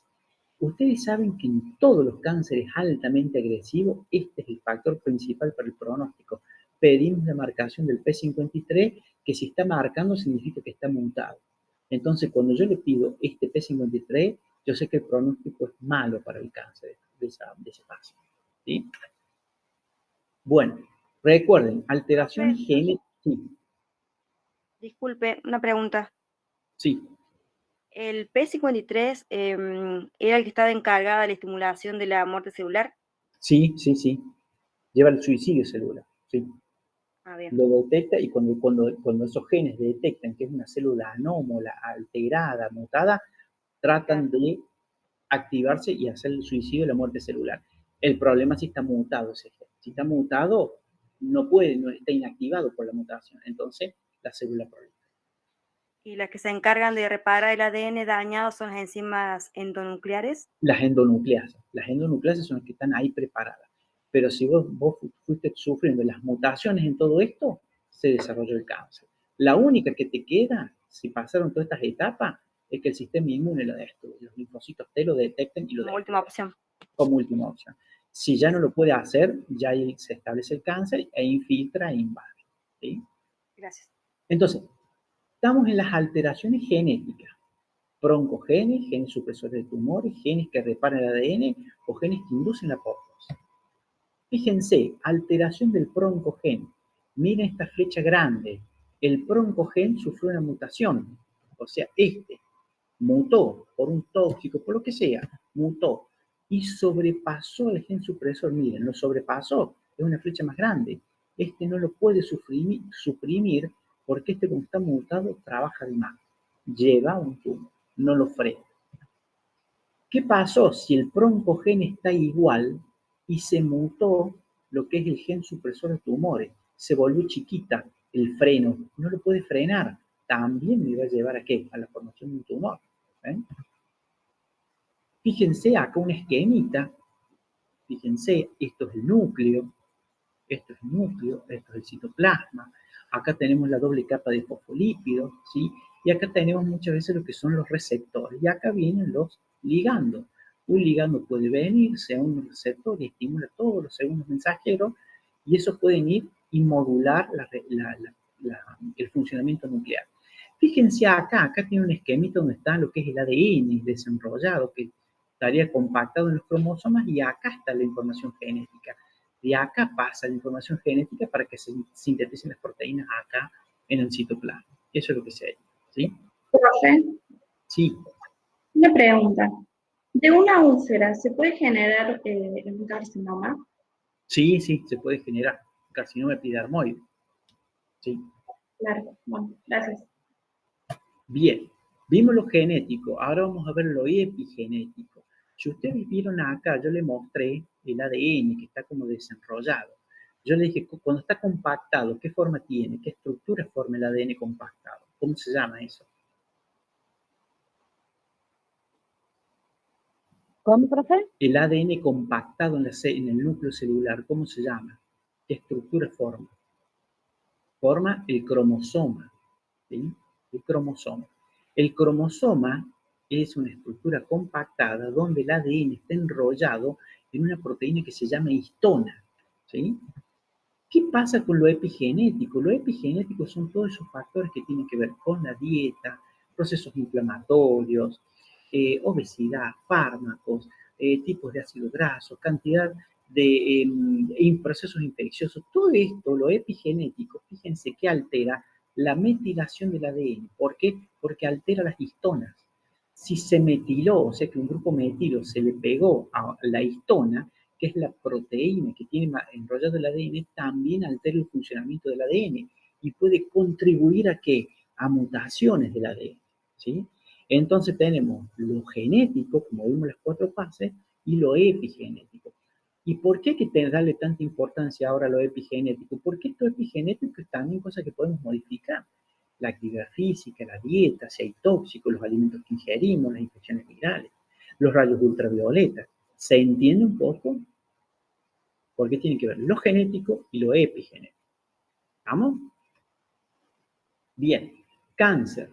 Speaker 1: Ustedes saben que en todos los cánceres altamente agresivos, este es el factor principal para el pronóstico. Pedimos la marcación del P53, que si está marcando significa que está mutado. Entonces, cuando yo le pido este P53, yo sé que el pronóstico es malo para el cáncer de ese paciente. ¿Sí? Bueno, recuerden, alteración genética. Sí.
Speaker 12: Disculpe, una pregunta.
Speaker 1: Sí.
Speaker 12: ¿El P53 era el que estaba encargado de la estimulación de la muerte celular?
Speaker 1: Sí. Lleva el suicidio celular. Sí.
Speaker 12: Ah, bien.
Speaker 1: Lo detecta y cuando esos genes detectan que es una célula anómala, alterada, mutada, tratan de activarse y hacer el suicidio y la muerte celular. El problema es si está mutado ese gen. Si está mutado, no está inactivado por la mutación. Entonces, la célula prolifera.
Speaker 12: ¿Y las que se encargan de reparar el ADN dañado son las enzimas endonucleares?
Speaker 1: Las endonucleasas. Las endonucleasas son las que están ahí preparadas. Pero si vos fuiste sufriendo las mutaciones en todo esto, se desarrolló el cáncer. La única que te queda, si pasaron todas estas etapas, es que el sistema inmune lo destruye. Los linfocitos T lo detecten y lo destruyen.
Speaker 12: Como última opción.
Speaker 1: Como última opción. Si ya no lo puede hacer, ya ahí se establece el cáncer e infiltra e invade. ¿Sí?
Speaker 12: Gracias.
Speaker 1: Entonces, estamos en las alteraciones genéticas. Broncogenes, genes supresores de tumores, genes que reparan el ADN o genes que inducen la apoptosis. Fíjense, alteración del broncogen. Miren esta flecha grande. El broncogen sufrió una mutación. O sea, mutó por un tóxico, por lo que sea, mutó y sobrepasó el gen supresor. Miren, lo sobrepasó. Es una flecha más grande. No lo puede suprimir porque como está mutado, trabaja de más. Lleva un tumor. No lo frena. ¿Qué pasó si el broncogen está igual y se mutó lo que es el gen supresor de tumores? Se volvió chiquita el freno, no lo puede frenar. También me va a llevar ¿a qué? A la formación de un tumor. ¿Ven? Fíjense acá una esquemita. Fíjense, esto es el núcleo, esto es el citoplasma. Acá tenemos la doble capa de fosfolípidos, ¿sí? Y acá tenemos muchas veces lo que son los receptores. Y acá vienen los ligandos. Un ligando puede venir, sea un receptor y estimula todos los segundos mensajeros, y esos pueden ir y modular el funcionamiento nuclear. Fíjense acá tiene un esquemito donde está lo que es el ADN desenrollado, que estaría compactado en los cromosomas, y acá está la información genética. De acá pasa la información genética para que se sinteticen las proteínas acá en el citoplasma. Eso es lo que se hace, ¿sí?
Speaker 13: Profe,
Speaker 1: Sí.
Speaker 13: una pregunta. ¿De una úlcera se puede generar un carcinoma?
Speaker 1: Sí, se puede generar carcinoma epidermoide. Sí.
Speaker 13: Claro, bueno, gracias.
Speaker 1: Bien, vimos lo genético, ahora vamos a ver lo epigenético. Si ustedes vieron acá, yo le mostré el ADN que está como desenrollado. Yo le dije, cuando está compactado, ¿qué forma tiene? ¿Qué estructura forma el ADN compactado? ¿Cómo se llama eso?
Speaker 5: ¿Cómo, profe?
Speaker 1: El ADN compactado en el núcleo celular, ¿cómo se llama? ¿Qué estructura forma? Forma el cromosoma, ¿sí? El cromosoma. El cromosoma es una estructura compactada donde el ADN está enrollado en una proteína que se llama histona, ¿sí? ¿Qué pasa con lo epigenético? Lo epigenético son todos esos factores que tienen que ver con la dieta, procesos inflamatorios, obesidad, fármacos, tipos de ácido graso, cantidad de procesos infecciosos. Todo esto, lo epigenético, fíjense que altera la metilación del ADN. ¿Por qué? Porque altera las histonas. Si se metiló, o sea que un grupo metilo se le pegó a la histona, que es la proteína que tiene enrollado el ADN, también altera el funcionamiento del ADN y puede contribuir a ¿qué? A mutaciones del ADN, ¿sí? Entonces tenemos lo genético, como vimos las 4 fases, y lo epigenético. ¿Y por qué hay que darle tanta importancia ahora a lo epigenético? Porque esto epigenético es también cosas que podemos modificar. La actividad física, la dieta, si hay tóxicos, los alimentos que ingerimos, las infecciones virales, los rayos ultravioletas. ¿Se entiende un poco? Porque tiene que ver lo genético y lo epigenético. ¿Vamos? Bien. Cáncer.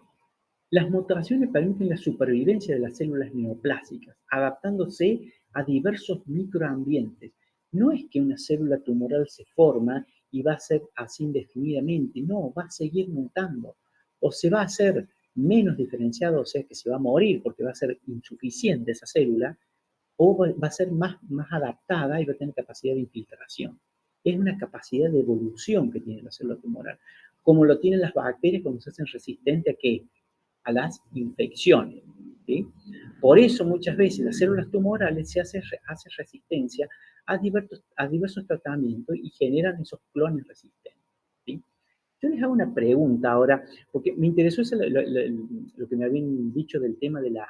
Speaker 1: Las mutaciones permiten la supervivencia de las células neoplásicas, adaptándose a diversos microambientes. No es que una célula tumoral se forma y va a ser así indefinidamente, no, va a seguir mutando. O se va a hacer menos diferenciado, o sea que se va a morir porque va a ser insuficiente esa célula, o va a ser más adaptada y va a tener capacidad de infiltración. Es una capacidad de evolución que tiene la célula tumoral, como lo tienen las bacterias cuando se hacen resistentes a ¿qué? A las infecciones, ¿sí? Por eso muchas veces las células tumorales se hace resistencia a diversos tratamientos y generan esos clones resistentes, ¿sí? Yo les hago una pregunta ahora, porque me interesó lo que me habían dicho del tema de la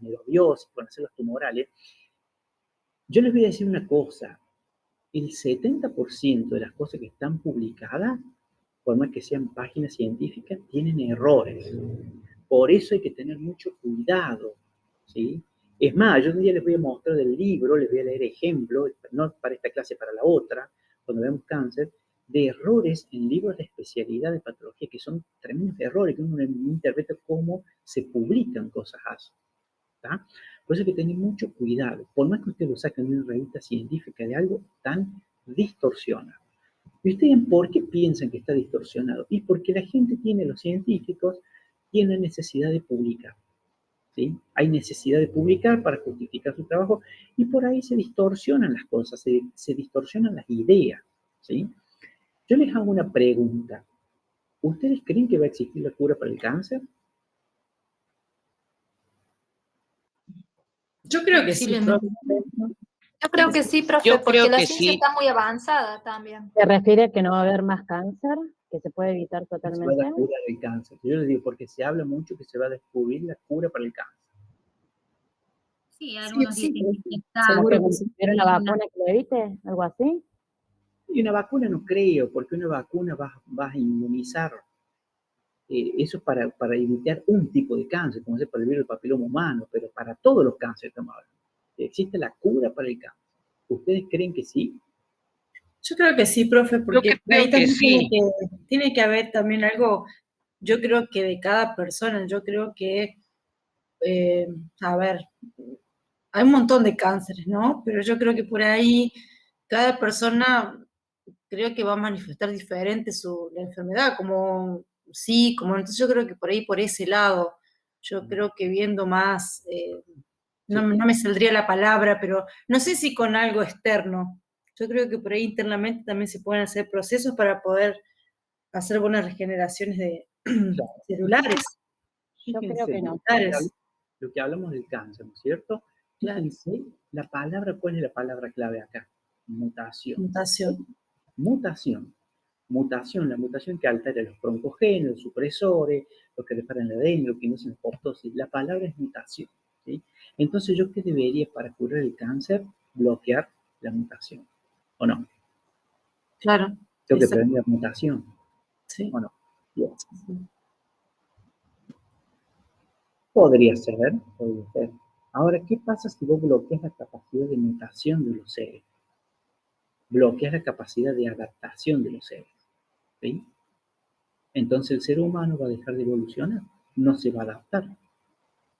Speaker 1: neurobiosis con las células tumorales. Yo les voy a decir una cosa, el 70% de las cosas que están publicadas, por más que sean páginas científicas, tienen errores. Por eso hay que tener mucho cuidado, ¿sí? Es más, yo un día les voy a mostrar del libro, les voy a leer ejemplos, no para esta clase, para la otra, cuando vemos cáncer, de errores en libros de especialidad de patología, que son tremendos errores, que uno interpreta cómo se publican cosas así, ¿tá? Por eso hay que tener mucho cuidado, por más que usted lo saquen de una revista científica de algo tan distorsionado. ¿Y ustedes por qué piensan que está distorsionado? Y porque la gente los científicos tienen necesidad de publicar, ¿sí? Hay necesidad de publicar para justificar su trabajo y por ahí se distorsionan las cosas, se distorsionan las ideas, ¿sí? Yo les hago una pregunta. ¿Ustedes creen que va a existir la cura para el cáncer?
Speaker 8: Yo creo que sí, profe.
Speaker 7: Yo creo que sí, profe, porque la ciencia está muy avanzada también.
Speaker 5: ¿Se refiere a que no va a haber más cáncer? ¿Que se puede evitar
Speaker 1: Se va
Speaker 5: totalmente?
Speaker 1: a curar el cáncer. Yo les digo, porque se habla mucho que se va a descubrir la cura para el cáncer.
Speaker 2: Sí, algunos dicen que está.
Speaker 5: ¿Seguro que se una vacuna que lo evite? ¿Algo así?
Speaker 1: Y una vacuna no creo, porque una vacuna va a inmunizar. Eso para evitar un tipo de cáncer, como es para el virus del papiloma humano, pero para todos los cánceres estamos hablando. Existe la cura para el cáncer. ¿Ustedes creen que sí?
Speaker 8: Yo creo que sí, profe, porque ahí también tiene que haber también algo, yo creo que de cada persona, yo creo que, a ver, hay un montón de cánceres, ¿no? Pero yo creo que por ahí cada persona creo que va a manifestar diferente la enfermedad, como sí, como entonces yo creo que por ahí, por ese lado, yo creo que viendo más, no me saldría la palabra, pero no sé si con algo externo. Yo creo que por ahí internamente también se pueden hacer procesos para poder hacer buenas regeneraciones de celulares.
Speaker 5: Yo creo
Speaker 1: Fíjense,
Speaker 5: que no.
Speaker 1: lo que hablamos del cáncer, ¿no es cierto? Fíjense, la palabra, ¿cuál es la palabra clave acá? Mutación.
Speaker 8: Mutación.
Speaker 1: Mutación. Mutación, la mutación que altera los broncogenes, los supresores, lo que reparan el ADN, lo que induce la apoptosis. La palabra es mutación, ¿sí? Entonces, ¿yo qué debería para curar el cáncer? Bloquear la mutación, ¿o no?
Speaker 8: Claro.
Speaker 1: Tengo que prevenir la mutación,
Speaker 8: sí.
Speaker 1: ¿o no? Bien. Podría ser, podría ser. Ahora, ¿qué pasa si vos bloqueas la capacidad de mutación de los seres? Bloqueas la capacidad de adaptación de los seres, ¿sí? Entonces el ser humano va a dejar de evolucionar, no se va a adaptar.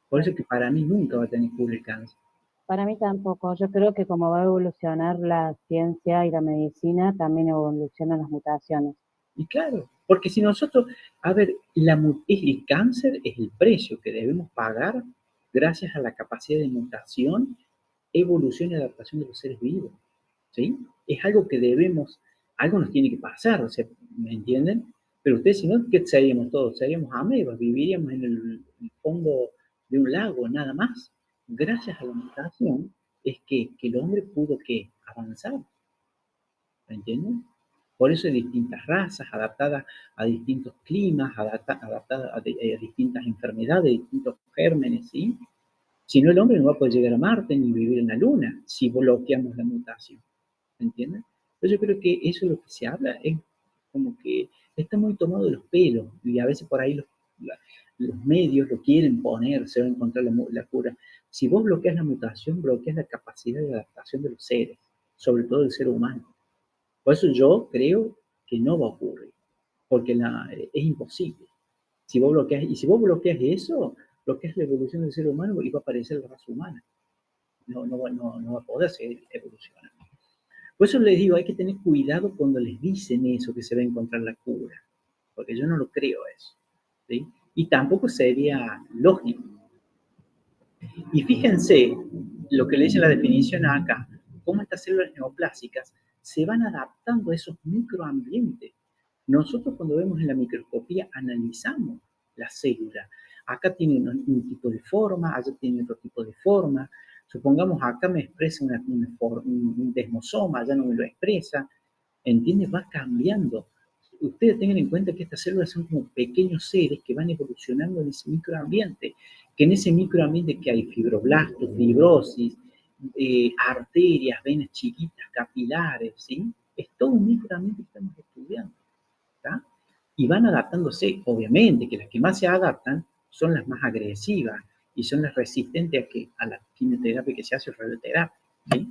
Speaker 1: Por eso que para mí nunca va a tener cura el cáncer.
Speaker 5: Para mí tampoco. Yo creo que como va a evolucionar la ciencia y la medicina, también evolucionan las mutaciones.
Speaker 1: Y claro, porque si nosotros, a ver, el cáncer es el precio que debemos pagar gracias a la capacidad de mutación, evolución y adaptación de los seres vivos, ¿sí? Es algo que debemos, algo nos tiene que pasar, o sea, ¿me entienden? Pero ustedes, si no, ¿qué seríamos todos? Seríamos amebas, viviríamos en el fondo de un lago, nada más. Gracias a la mutación es que el hombre pudo que avanzar, ¿me entienden? Por eso hay distintas razas adaptadas a distintos climas, adaptadas a distintas enfermedades, distintos gérmenes, ¿sí? Si no, el hombre no va a poder llegar a Marte ni vivir en la Luna si bloqueamos la mutación, ¿me entiendes? Entonces yo creo que eso es lo que se habla, es como que está muy tomado de los pelos y a veces por ahí los medios lo quieren poner, se va a encontrar la cura. Si vos bloqueas la mutación, bloqueas la capacidad de adaptación de los seres, sobre todo del ser humano. Por eso yo creo que no va a ocurrir, porque es imposible. Si vos bloqueas eso, bloqueas la evolución del ser humano y va a aparecer la raza humana. No va a poder seguir evolucionando. Por eso les digo, hay que tener cuidado cuando les dicen eso, que se va a encontrar la cura, porque yo no lo creo eso, ¿sí? Y tampoco sería lógico. Y fíjense lo que le dice la definición acá, cómo estas células neoplásicas se van adaptando a esos microambientes. Nosotros cuando vemos en la microscopía analizamos la célula. Acá tiene un tipo de forma, allá tiene otro tipo de forma. Supongamos acá me expresa un desmosoma, allá no me lo expresa. ¿Entiendes? Va cambiando. Ustedes tengan en cuenta que estas células son como pequeños seres que van evolucionando en ese microambiente, que en ese microambiente que hay fibroblastos, fibrosis, arterias, venas chiquitas, capilares, ¿sí? Es todo un microambiente que estamos estudiando, ¿tá? Y van adaptándose, obviamente, que las que más se adaptan son las más agresivas y son las resistentes a la quimioterapia que se hace o radioterapia, ¿sí?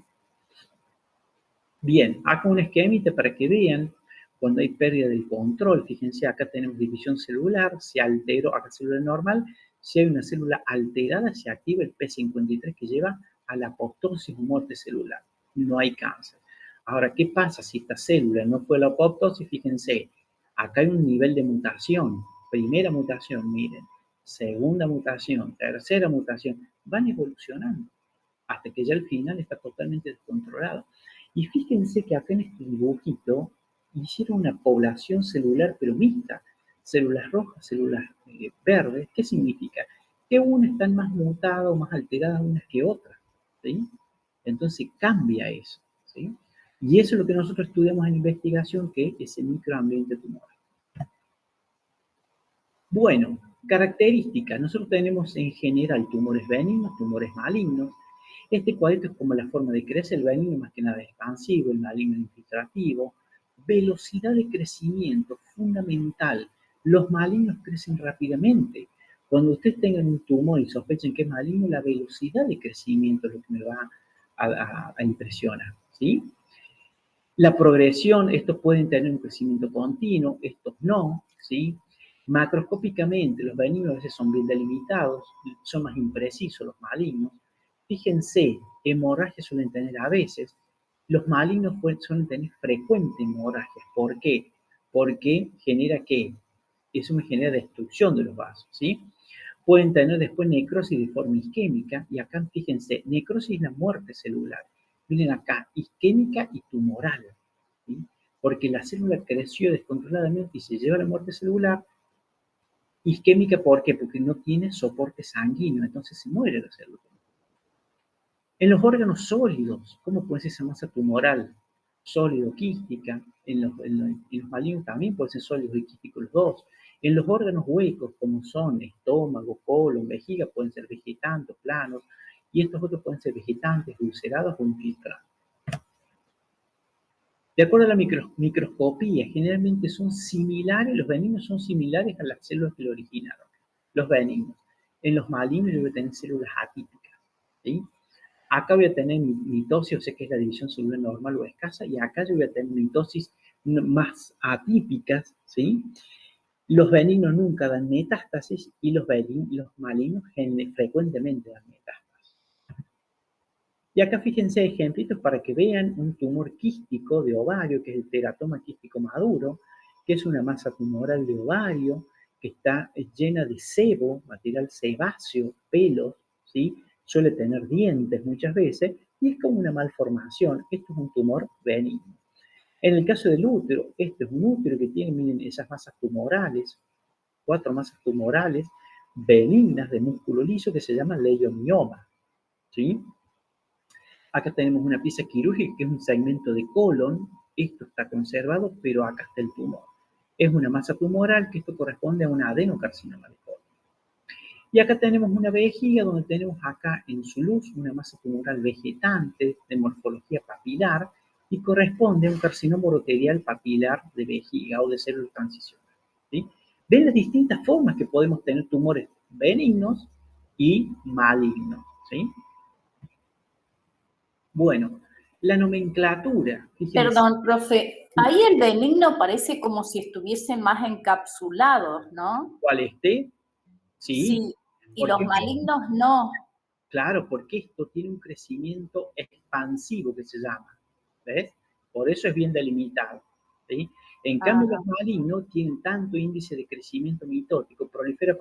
Speaker 1: Bien, acá un esquemita para que vean cuando hay pérdida del control. Fíjense, acá tenemos división celular, se alteró, acá célula normal, si hay una célula alterada se activa el P53 que lleva a la apoptosis o muerte celular. No hay cáncer. Ahora, ¿qué pasa si esta célula no fue a la apoptosis? Fíjense, acá hay un nivel de mutación. Primera mutación, miren. Segunda mutación, tercera mutación. Van evolucionando hasta que ya al final está totalmente descontrolado. Y fíjense que acá en este dibujito hicieron una población celular pero mixta. Células rojas, células verdes. ¿Qué significa? Que unas están más mutadas o más alteradas unas que otras, ¿sí? Entonces cambia eso, ¿sí? Y eso es lo que nosotros estudiamos en investigación, que es el microambiente tumoral. Bueno, características. Nosotros tenemos en general tumores benignos, tumores malignos. Este cuadrito es como la forma de crecer, el benigno más que nada expansivo, el maligno infiltrativo. Velocidad de crecimiento, fundamental. Los malignos crecen rápidamente. Cuando ustedes tengan un tumor y sospechen que es maligno, la velocidad de crecimiento es lo que me va a impresionar, ¿sí? La progresión, estos pueden tener un crecimiento continuo, estos no, ¿sí? Macroscópicamente, los benignos a veces son bien delimitados, son más imprecisos los malignos. Fíjense, hemorragias suelen tener a veces, los malignos suelen tener frecuentes hemorragias. ¿Por qué? Porque genera ¿qué? eso me genera destrucción de los vasos, ¿sí? Pueden tener después necrosis de forma isquémica, y acá fíjense, necrosis es la muerte celular. Miren acá, isquémica y tumoral, ¿sí? Porque la célula creció descontroladamente y se lleva a la muerte celular. Isquémica, ¿por qué? Porque no tiene soporte sanguíneo, entonces se muere la célula. En los órganos sólidos, ¿cómo puede ser esa masa tumoral? Sólido, quística. En los malignos también pueden ser sólidos y quísticos los dos. En los órganos huecos, como son estómago, colon, vejiga, pueden ser vegetantes, planos, y estos otros pueden ser vegetantes, ulcerados o infiltrados. De acuerdo a la microscopía, generalmente son similares, los benignos son similares a las células que lo originaron, los benignos. En los malignos yo voy a tener células atípicas, ¿sí? Acá voy a tener mitosis, o sea que es la división celular normal o escasa, y acá yo voy a tener mitosis más atípicas, ¿sí? Los benignos nunca dan metástasis y los malignos frecuentemente dan metástasis. Y acá fíjense ejemplitos para que vean un tumor quístico de ovario, que es el teratoma quístico maduro, que es una masa tumoral de ovario, que está llena de sebo, material sebáceo, pelos, ¿sí? Suele tener dientes muchas veces, y es como una malformación. Esto es un tumor benigno. En el caso del útero, este es un útero que tiene, miren, esas masas tumorales, 4 masas tumorales benignas de músculo liso que se llaman leiomioma, ¿sí? Acá tenemos una pieza quirúrgica que es un segmento de colon. Esto está conservado, pero acá está el tumor. Es una masa tumoral que esto corresponde a un adenocarcinoma de colon. Y acá tenemos una vejiga donde tenemos acá en su luz una masa tumoral vegetante de morfología papilar y corresponde a un carcinoma uroterial papilar de vejiga o de células transicionales, ¿sí? Ven las distintas formas que podemos tener tumores benignos y malignos, ¿sí? Bueno, la nomenclatura. Fíjense.
Speaker 11: Perdón, profe, ahí el benigno parece como si estuviese más encapsulado, ¿no?
Speaker 1: ¿Cuál esté?
Speaker 11: Sí, y los malignos no.
Speaker 1: Claro, porque esto tiene un crecimiento expansivo que se llama, ¿ves? Por eso es bien delimitado, ¿sí? En cambio, los malignos tienen tanto índice de crecimiento mitótico, prolifera,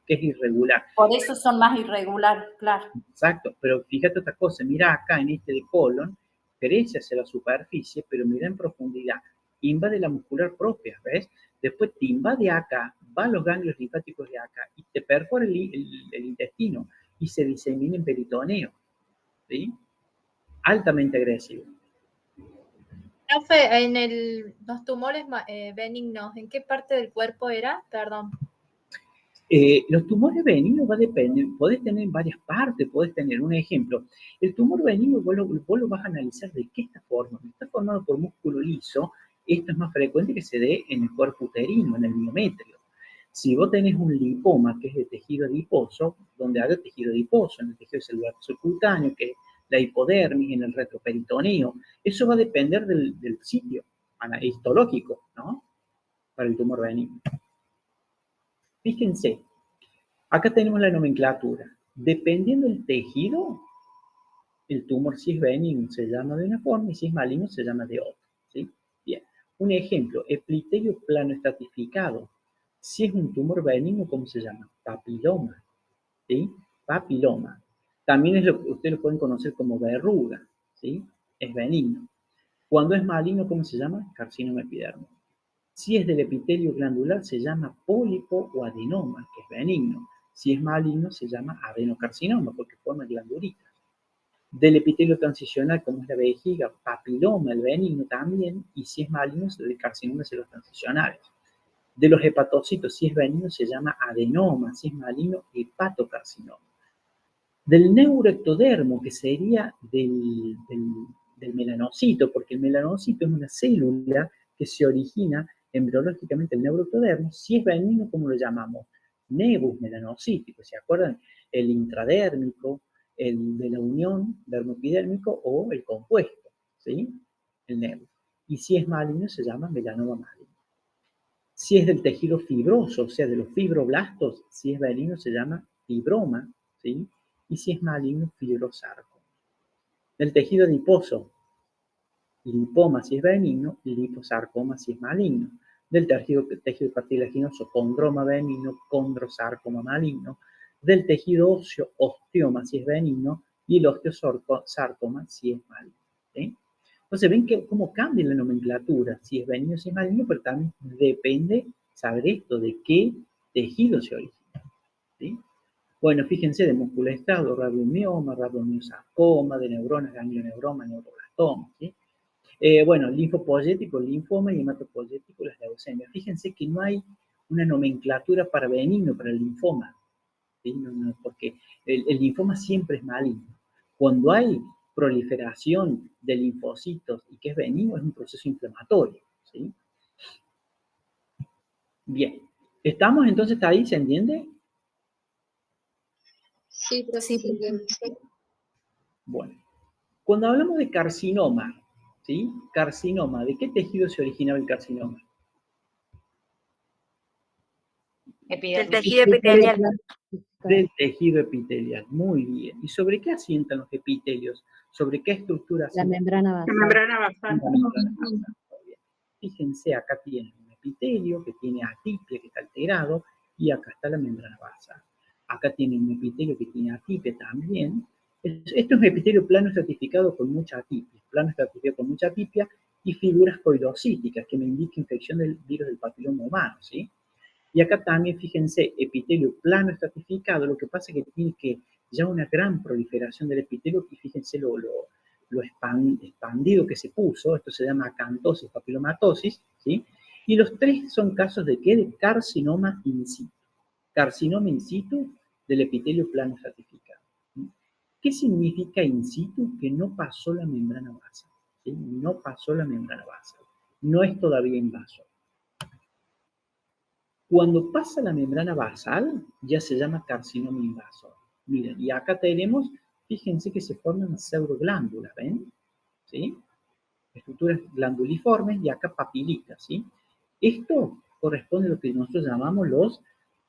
Speaker 1: que es irregular.
Speaker 11: Por eso son más irregulares, claro.
Speaker 1: Exacto, pero fíjate otra cosa, mira acá en este de colon, crece hacia la superficie, pero mira en profundidad, invade la muscular propia, ¿ves? Después te invade acá, va a los ganglios linfáticos de acá y te perfora el intestino y se disemina en peritoneo, ¿sí? Altamente agresivo.
Speaker 7: Profe, los tumores benignos, ¿en qué parte del cuerpo era? Perdón.
Speaker 1: Los tumores benignos va a depender, podés tener en varias partes, podés tener un ejemplo. El tumor benigno vos lo vas a analizar de qué está formado. Está formado por músculo liso, esto es más frecuente que se dé en el cuerpo uterino, en el miometrio. Si vos tenés un lipoma, que es de tejido adiposo, donde haga tejido adiposo, en el tejido celular subcutáneo, que es la hipodermis, en el retroperitoneo, eso va a depender del sitio histológico, ¿no? Para el tumor benigno. Fíjense, acá tenemos la nomenclatura. Dependiendo del tejido, el tumor si es benigno se llama de una forma y si es maligno se llama de otra, ¿sí? Bien, un ejemplo, epitelio plano estratificado. Si es un tumor benigno, ¿cómo se llama? Papiloma, ¿sí? Papiloma. También es lo que ustedes lo pueden conocer como verruga, ¿sí? Es benigno. Cuando es maligno, ¿cómo se llama? Carcinoma epidérmico. Si es del epitelio glandular, se llama pólipo o adenoma, que es benigno. Si es maligno, se llama adenocarcinoma, porque forma glandulitas. Del epitelio transicional, como es la vejiga, papiloma, el benigno también, y si es maligno, es el carcinoma de los transicionales. De los hepatocitos, si es benigno, se llama adenoma, si es maligno, hepatocarcinoma. Del neuroectodermo, que sería del melanocito, porque el melanocito es una célula que se origina embriológicamente el neuroectodermo. Si es benigno, ¿cómo lo llamamos? Nebus melanocítico, ¿se acuerdan? El intradérmico, el de la unión dermoepidérmico o el compuesto, ¿sí? El nebus. Y si es maligno, se llama melanoma maligno. Si es del tejido fibroso, o sea, de los fibroblastos, si es benigno, se llama fibroma, ¿sí? Y si es maligno, fibrosarcoma. Del tejido adiposo, lipoma si es benigno, liposarcoma si es maligno. del tejido cartilaginoso condroma benigno, condrosarcoma maligno, del tejido óseo osteoma si es benigno y el osteosarcoma si es maligno. ¿Sí? Entonces ven que cómo cambia la nomenclatura, si es benigno o si es maligno, pero también depende saber esto de qué tejido se origina. ¿Sí? Bueno, fíjense de músculo estrado, radiomioma, radiomiosarcoma, de neuronas, ganglioneuroma, neuroblastoma. ¿Sí? Bueno, linfopoyético, linfoma y hematopoyético, las leucemias. Fíjense que no hay una nomenclatura para benigno, para el linfoma. ¿Sí? No, porque el linfoma siempre es maligno. Cuando hay proliferación de linfocitos y que es benigno, es un proceso inflamatorio. ¿Sí? Bien. ¿Estamos entonces ahí? ¿Se entiende?
Speaker 3: Sí, pero sí, sí.
Speaker 1: Bueno. Cuando hablamos de carcinoma, ¿sí? Carcinoma, ¿de qué tejido se originaba el carcinoma?
Speaker 12: Del tejido epitelial.
Speaker 1: Del tejido epitelial, muy bien. ¿Y sobre qué asientan los epitelios? ¿Sobre qué estructura
Speaker 5: La
Speaker 1: asientan?
Speaker 5: membrana basal.
Speaker 1: La membrana basal. Muy bien. Fíjense, acá tienen un epitelio que tiene atipia, que está alterado, y acá está la membrana basal. Acá tienen un epitelio que tiene atipia también. Esto es un epitelio plano estratificado con mucha atipia, y figuras coidocíticas que me indican infección del virus del papiloma humano, ¿sí? Y acá también, fíjense, epitelio plano estratificado, lo que pasa es que tiene que ya una gran proliferación del epitelio, y fíjense lo expandido que se puso, esto se llama acantosis, papilomatosis, ¿sí? Y los tres son casos de ¿qué? De carcinoma in situ. Carcinoma in situ del epitelio plano estratificado. ¿Qué significa in situ? Que no pasó la membrana basal, ¿sí? No pasó la membrana basal. No es todavía invasor. Cuando pasa la membrana basal, ya se llama carcinoma invasor. Miren, y acá tenemos, fíjense que se forman pseudoglándulas, ¿ven? ¿Sí? Estructuras glanduliformes y acá papilitas, ¿sí? Esto corresponde a lo que nosotros llamamos los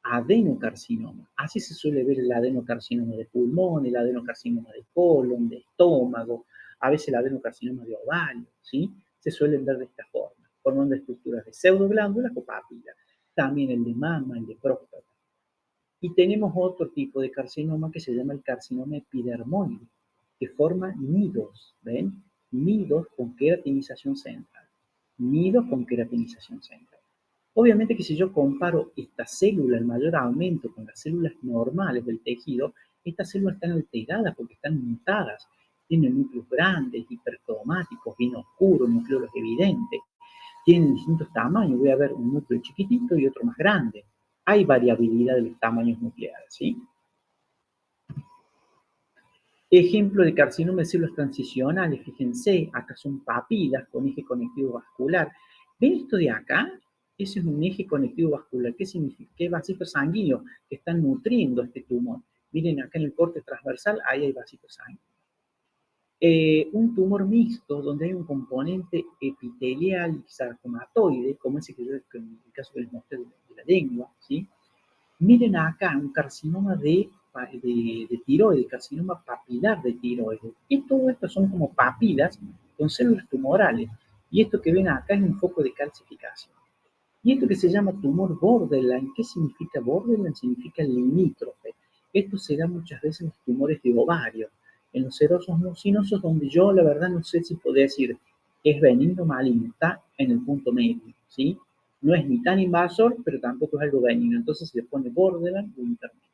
Speaker 1: adenocarcinomas. Así se suele ver el adenocarcinoma de pulmón, el adenocarcinoma de colon, de estómago, a veces el adenocarcinoma de ovario, ¿sí? Se suelen ver de esta forma, formando estructuras de pseudoglándulas o papilas. También el de mama, el de próstata. Y tenemos otro tipo de carcinoma que se llama el carcinoma epidermoide, que forma nidos, ¿ven? Nidos con queratinización central. Nidos con queratinización central. Obviamente que si yo comparo esta célula en mayor aumento con las células normales del tejido, estas células están alteradas porque están mutadas. Tienen núcleos grandes, hipercromáticos, bien oscuros, núcleos evidentes. Tienen distintos tamaños, voy a ver un núcleo chiquitito y otro más grande. Hay variabilidad de los tamaños nucleares, ¿sí? Ejemplo de carcinoma de células transicionales, fíjense, acá son papilas con eje conectivo vascular. ¿Ven esto de acá? Ese es un eje conectivo vascular. ¿Qué significa? Que hay vasitos sanguíneos que están nutriendo este tumor. Miren acá en el corte transversal, ahí hay vasitos sanguíneos. Un tumor mixto donde hay un componente epitelial y sarcomatoide, como ese que yo en el caso que les mostré de la lengua, ¿sí? Miren acá un carcinoma de tiroides, carcinoma papilar de tiroides. Y todo esto son como papilas con células tumorales. Y esto que ven acá es un foco de calcificación. Y esto que se llama tumor borderline, ¿qué significa borderline? Significa limítrofe. Esto se da muchas veces en los tumores de ovario, en los serosos mucinosos, donde yo la verdad no sé si podría decir es benigno o maligno, está en el punto medio, ¿sí? No es ni tan invasor, pero tampoco es algo benigno, entonces se le pone borderline o intermedio.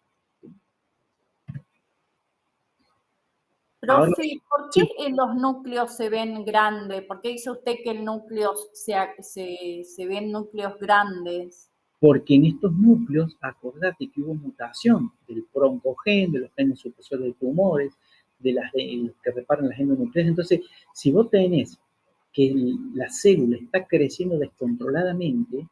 Speaker 11: Profe, ¿por qué los núcleos se ven grandes? ¿Por qué dice usted que el núcleo se ven núcleos grandes?
Speaker 1: Porque en estos núcleos, acordate que hubo mutación del broncogen, de los genes supresores de tumores, de los que reparan las endonucleas. Entonces, si vos tenés que la célula está creciendo descontroladamente,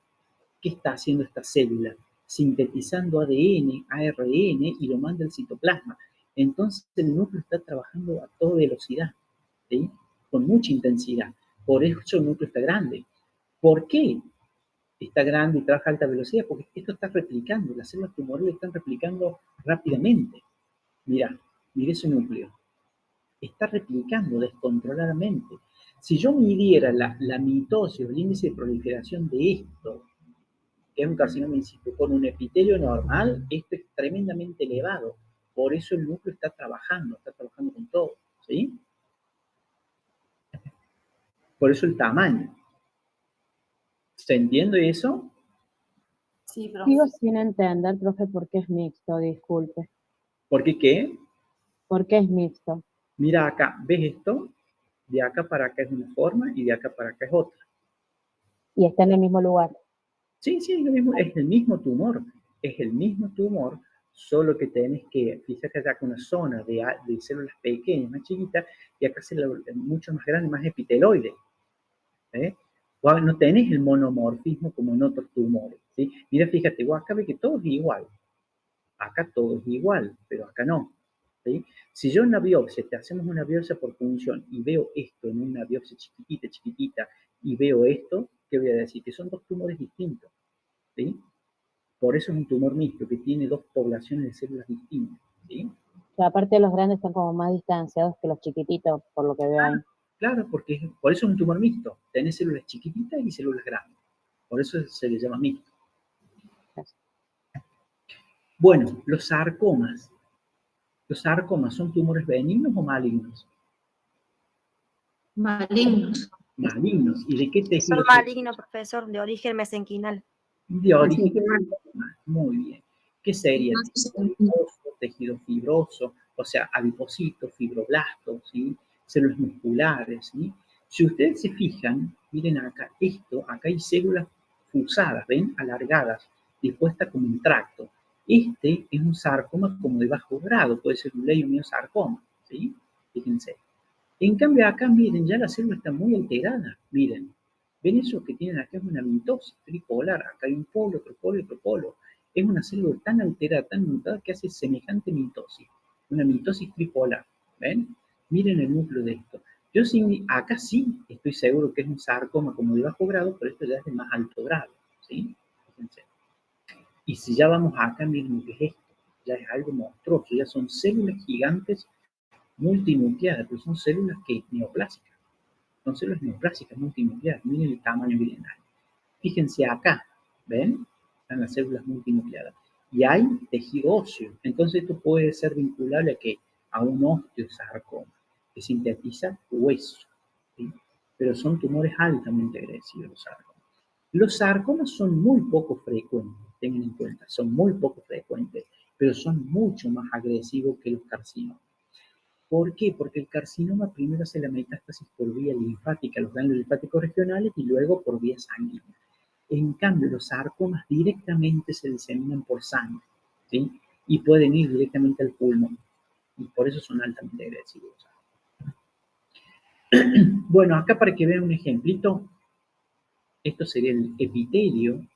Speaker 1: ¿qué está haciendo esta célula? Sintetizando ADN, ARN y lo manda al citoplasma. Entonces el núcleo está trabajando a toda velocidad, ¿sí? Con mucha intensidad. Por eso el núcleo está grande. ¿Por qué está grande y trabaja a alta velocidad? Porque esto está replicando, las células tumorales están replicando rápidamente. Mira ese núcleo. Está replicando descontroladamente. Si yo midiera la mitosis o el índice de proliferación de esto, que es un carcinoma in situ, con un epitelio normal, esto es tremendamente elevado. Por eso el núcleo está trabajando con todo, ¿sí? Por eso el tamaño. ¿Se entiende eso?
Speaker 11: Sí, profe.
Speaker 5: Sigo sin entender, profe, por qué es mixto, disculpe.
Speaker 1: ¿Por qué qué?
Speaker 5: ¿Por qué es mixto?
Speaker 1: Mira acá, ¿ves esto? De acá para acá es una forma y de acá para acá es otra.
Speaker 5: Y está en el mismo lugar.
Speaker 1: Sí, es lo mismo, es el mismo tumor. Es el mismo tumor, solo que tenés que, fíjate acá una zona de células pequeñas, más chiquitas, y acá mucho más grande, más epiteloide. ¿Eh? Vos no tenés el monomorfismo como en otros tumores, ¿sí? Mira, fíjate, vos acá ves que todo es igual. Acá todo es igual, pero acá no, ¿sí? Si yo en una biopsia, te hacemos una biopsia por punción y veo esto en una biopsia chiquitita, y veo esto, ¿qué voy a decir? Que son dos tumores distintos, ¿sí? Por eso es un tumor mixto, que tiene dos poblaciones de células distintas, ¿sí?
Speaker 5: Que aparte los grandes están como más distanciados que los chiquititos, por lo que veo ahí.
Speaker 1: Claro, porque por eso es un tumor mixto. Tenés células chiquititas y células grandes. Por eso se le llama mixto. Bueno, los sarcomas. ¿Los sarcomas son tumores benignos o malignos?
Speaker 6: Malignos.
Speaker 1: Malignos. ¿Y de qué tejido?
Speaker 12: Son malignos, profesor, de origen mesenquinal.
Speaker 1: De origen mesenquinal. Muy bien. ¿Qué sería? Tejido fibroso, o sea, adipocitos, fibroblastos, ¿sí? Células musculares, ¿sí? Si ustedes se fijan, miren acá, acá hay células fusadas, ¿ven? Alargadas, dispuestas como un tracto. Este es un sarcoma como de bajo grado, puede ser un leiomyosarcoma, ¿sí? Fíjense. En cambio acá, miren, ya la célula está muy alterada, miren. ¿Ven eso que tienen acá? Es una mitosis tripolar, acá hay un polo, otro polo y otro polo. Es una célula tan alterada, tan mutada, que hace semejante mitosis. Una mitosis tripolar, ¿ven? Miren el núcleo de esto. Yo sí, acá sí estoy seguro que es un sarcoma como de bajo grado, pero esto ya es de más alto grado, ¿sí? Fíjense. Y si ya vamos acá, miren lo que es esto. Ya es algo monstruoso, ya son células gigantes multinucleadas, pero son células neoplásicas. Son células neoplásicas multinucleadas. Miren el tamaño milenario. Fíjense acá, ¿ven? Están las células multinucleadas. Y hay tejido óseo. Entonces esto puede ser vinculable a ¿qué? A un osteosarcoma, que sintetiza hueso, ¿sí? Pero son tumores altamente agresivos los sarcomas. Los sarcomas son muy poco frecuentes, tengan en cuenta, son muy poco frecuentes, pero son mucho más agresivos que los carcinomas. ¿Por qué? Porque el carcinoma primero hace la metástasis por vía linfática, los ganglios linfáticos regionales, y luego por vía sanguínea. En cambio, los sarcomas directamente se diseminan por sangre, ¿sí? Y pueden ir directamente al pulmón. Y por eso son altamente agresivos. Bueno, acá para que vean un ejemplito, esto sería el epitelio.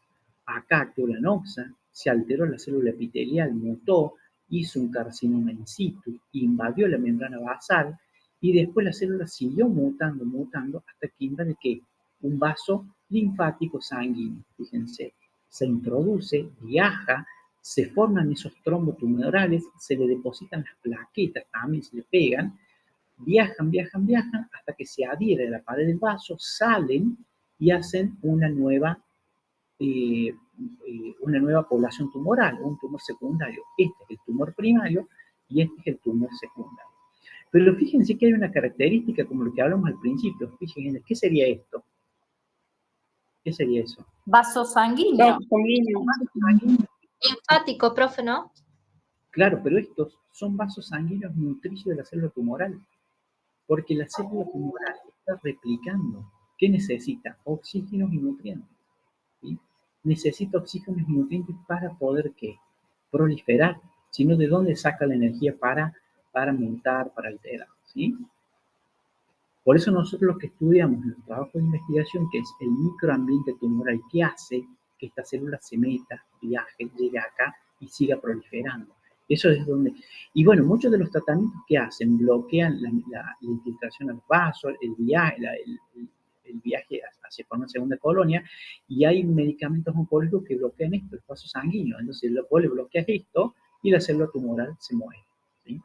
Speaker 1: Acá actuó la noxa, se alteró la célula epitelial, mutó, hizo un carcinoma in situ, invadió la membrana basal, y después la célula siguió mutando, hasta que invade ¿qué? Un vaso linfático sanguíneo. Fíjense, se introduce, viaja, se forman esos trombos tumorales, se le depositan las plaquetas, también se le pegan, viajan, hasta que se adhiere a la pared del vaso, salen y hacen una nueva población tumoral, un tumor secundario. Este es el tumor primario y este es el tumor secundario. Pero fíjense que hay una característica, como lo que hablamos al principio. Fíjense, ¿qué sería esto? ¿Qué sería eso?
Speaker 11: Vaso sanguíneo.
Speaker 7: Linfático, profe, ¿no?
Speaker 1: Claro, pero estos son vasos sanguíneos nutricios de la célula tumoral, porque la célula tumoral está replicando. ¿Qué necesita? Oxígenos y nutrientes, ¿sí? Necesita oxígenos y nutrientes para poder ¿qué? Proliferar, sino de dónde saca la energía para mutar, para alterar, ¿sí? Por eso nosotros lo que estudiamos en los trabajos de investigación, que es el microambiente tumoral que hace que esta célula se meta, viaje, llegue acá y siga proliferando. Eso es donde... Y bueno, muchos de los tratamientos que hacen bloquean la infiltración a los vasos, el viaje hacia una segunda colonia, y hay medicamentos oncológicos que bloquean esto, el vaso sanguíneo. Entonces, vos le bloqueas esto y la célula tumoral se muere, ¿sí?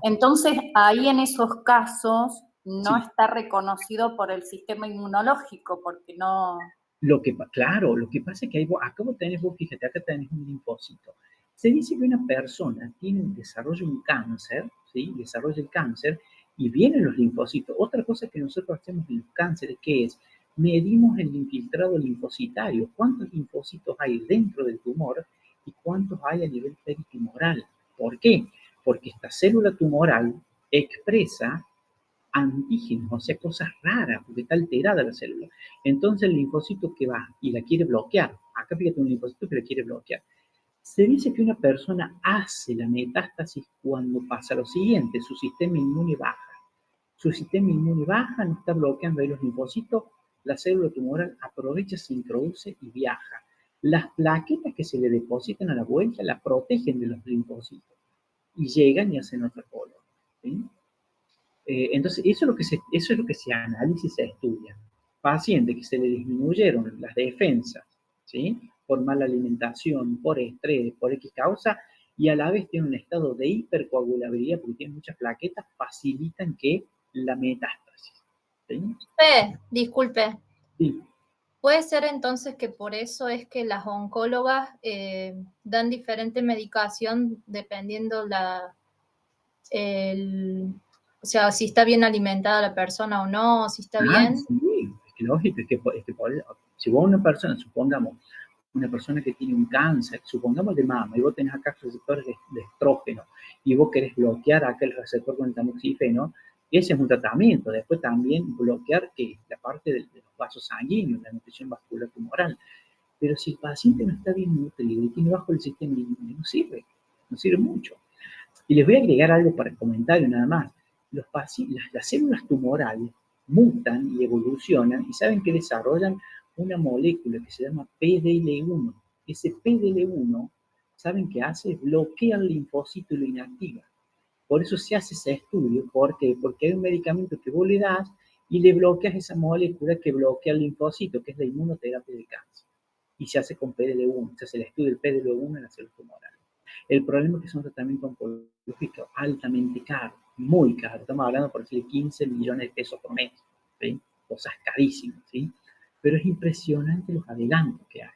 Speaker 11: Entonces, ahí en esos casos, no está reconocido por el sistema inmunológico, porque no...
Speaker 1: Claro, lo que pasa es que acá vos tenés, fíjate, acá tenés un linfocito. Se dice que una persona desarrolla un cáncer, ¿sí? Desarrolla el cáncer y vienen los linfocitos. Otra cosa que nosotros hacemos en los cánceres, ¿qué es? Medimos el infiltrado linfocitario. ¿Cuántos linfocitos hay dentro del tumor y cuántos hay a nivel peritumoral? ¿Por qué? Porque esta célula tumoral expresa antígenos, o sea, cosas raras, porque está alterada la célula. Entonces el linfocito que va y la quiere bloquear, acá fíjate un linfocito que la quiere bloquear. Se dice que una persona hace la metástasis cuando pasa lo siguiente, su sistema inmune baja. Su sistema inmune baja, no está bloqueando ahí los linfocitos, la célula tumoral aprovecha, se introduce y viaja. Las plaquetas que se le depositan a la vuelta la protegen de los linfocitos y llegan y hacen otro color, ¿sí? Entonces, eso es lo que se analiza y se estudia. Pacientes que se le disminuyeron las defensas, ¿sí? Por mala alimentación, por estrés, por X causa, y a la vez tiene un estado de hipercoagulabilidad, porque tiene muchas plaquetas, facilitan que la metástasis, ¿sí?
Speaker 7: Disculpe.
Speaker 1: Sí.
Speaker 7: ¿Puede ser entonces que por eso es que las oncólogas dan diferente medicación dependiendo o sea, si está bien alimentada la persona o no, si está bien?
Speaker 1: Sí, es que lógico, si vos una persona, supongamos, una persona que tiene un cáncer, supongamos de mama, y vos tenés acá receptores de estrógeno, y vos querés bloquear aquel receptor con el tamoxifeno, ese es un tratamiento. Después también bloquear la parte de los vasos sanguíneos, la nutrición vascular tumoral. Pero si el paciente no está bien nutrido y tiene bajo el sistema inmune, no sirve mucho. Y les voy a agregar algo para el comentario nada más. Las células tumorales mutan y evolucionan y saben que desarrollan una molécula que se llama PDL1. Ese PDL1, ¿saben qué hace? Bloquea el linfocito y lo inactiva. Por eso se hace ese estudio. ¿Por qué? Porque hay un medicamento que vos le das y le bloqueas esa molécula que bloquea el linfocito, que es la inmunoterapia del cáncer. Y se hace con PDL1. Se hace el estudio del PDL1 en las células tumorales. El problema es que son tratamientos oncológicos altamente caros, muy caros. Estamos hablando por decir 15 millones de pesos por mes, ¿sí? Cosas carísimas, ¿sí? Pero es impresionante los adelantos que hay.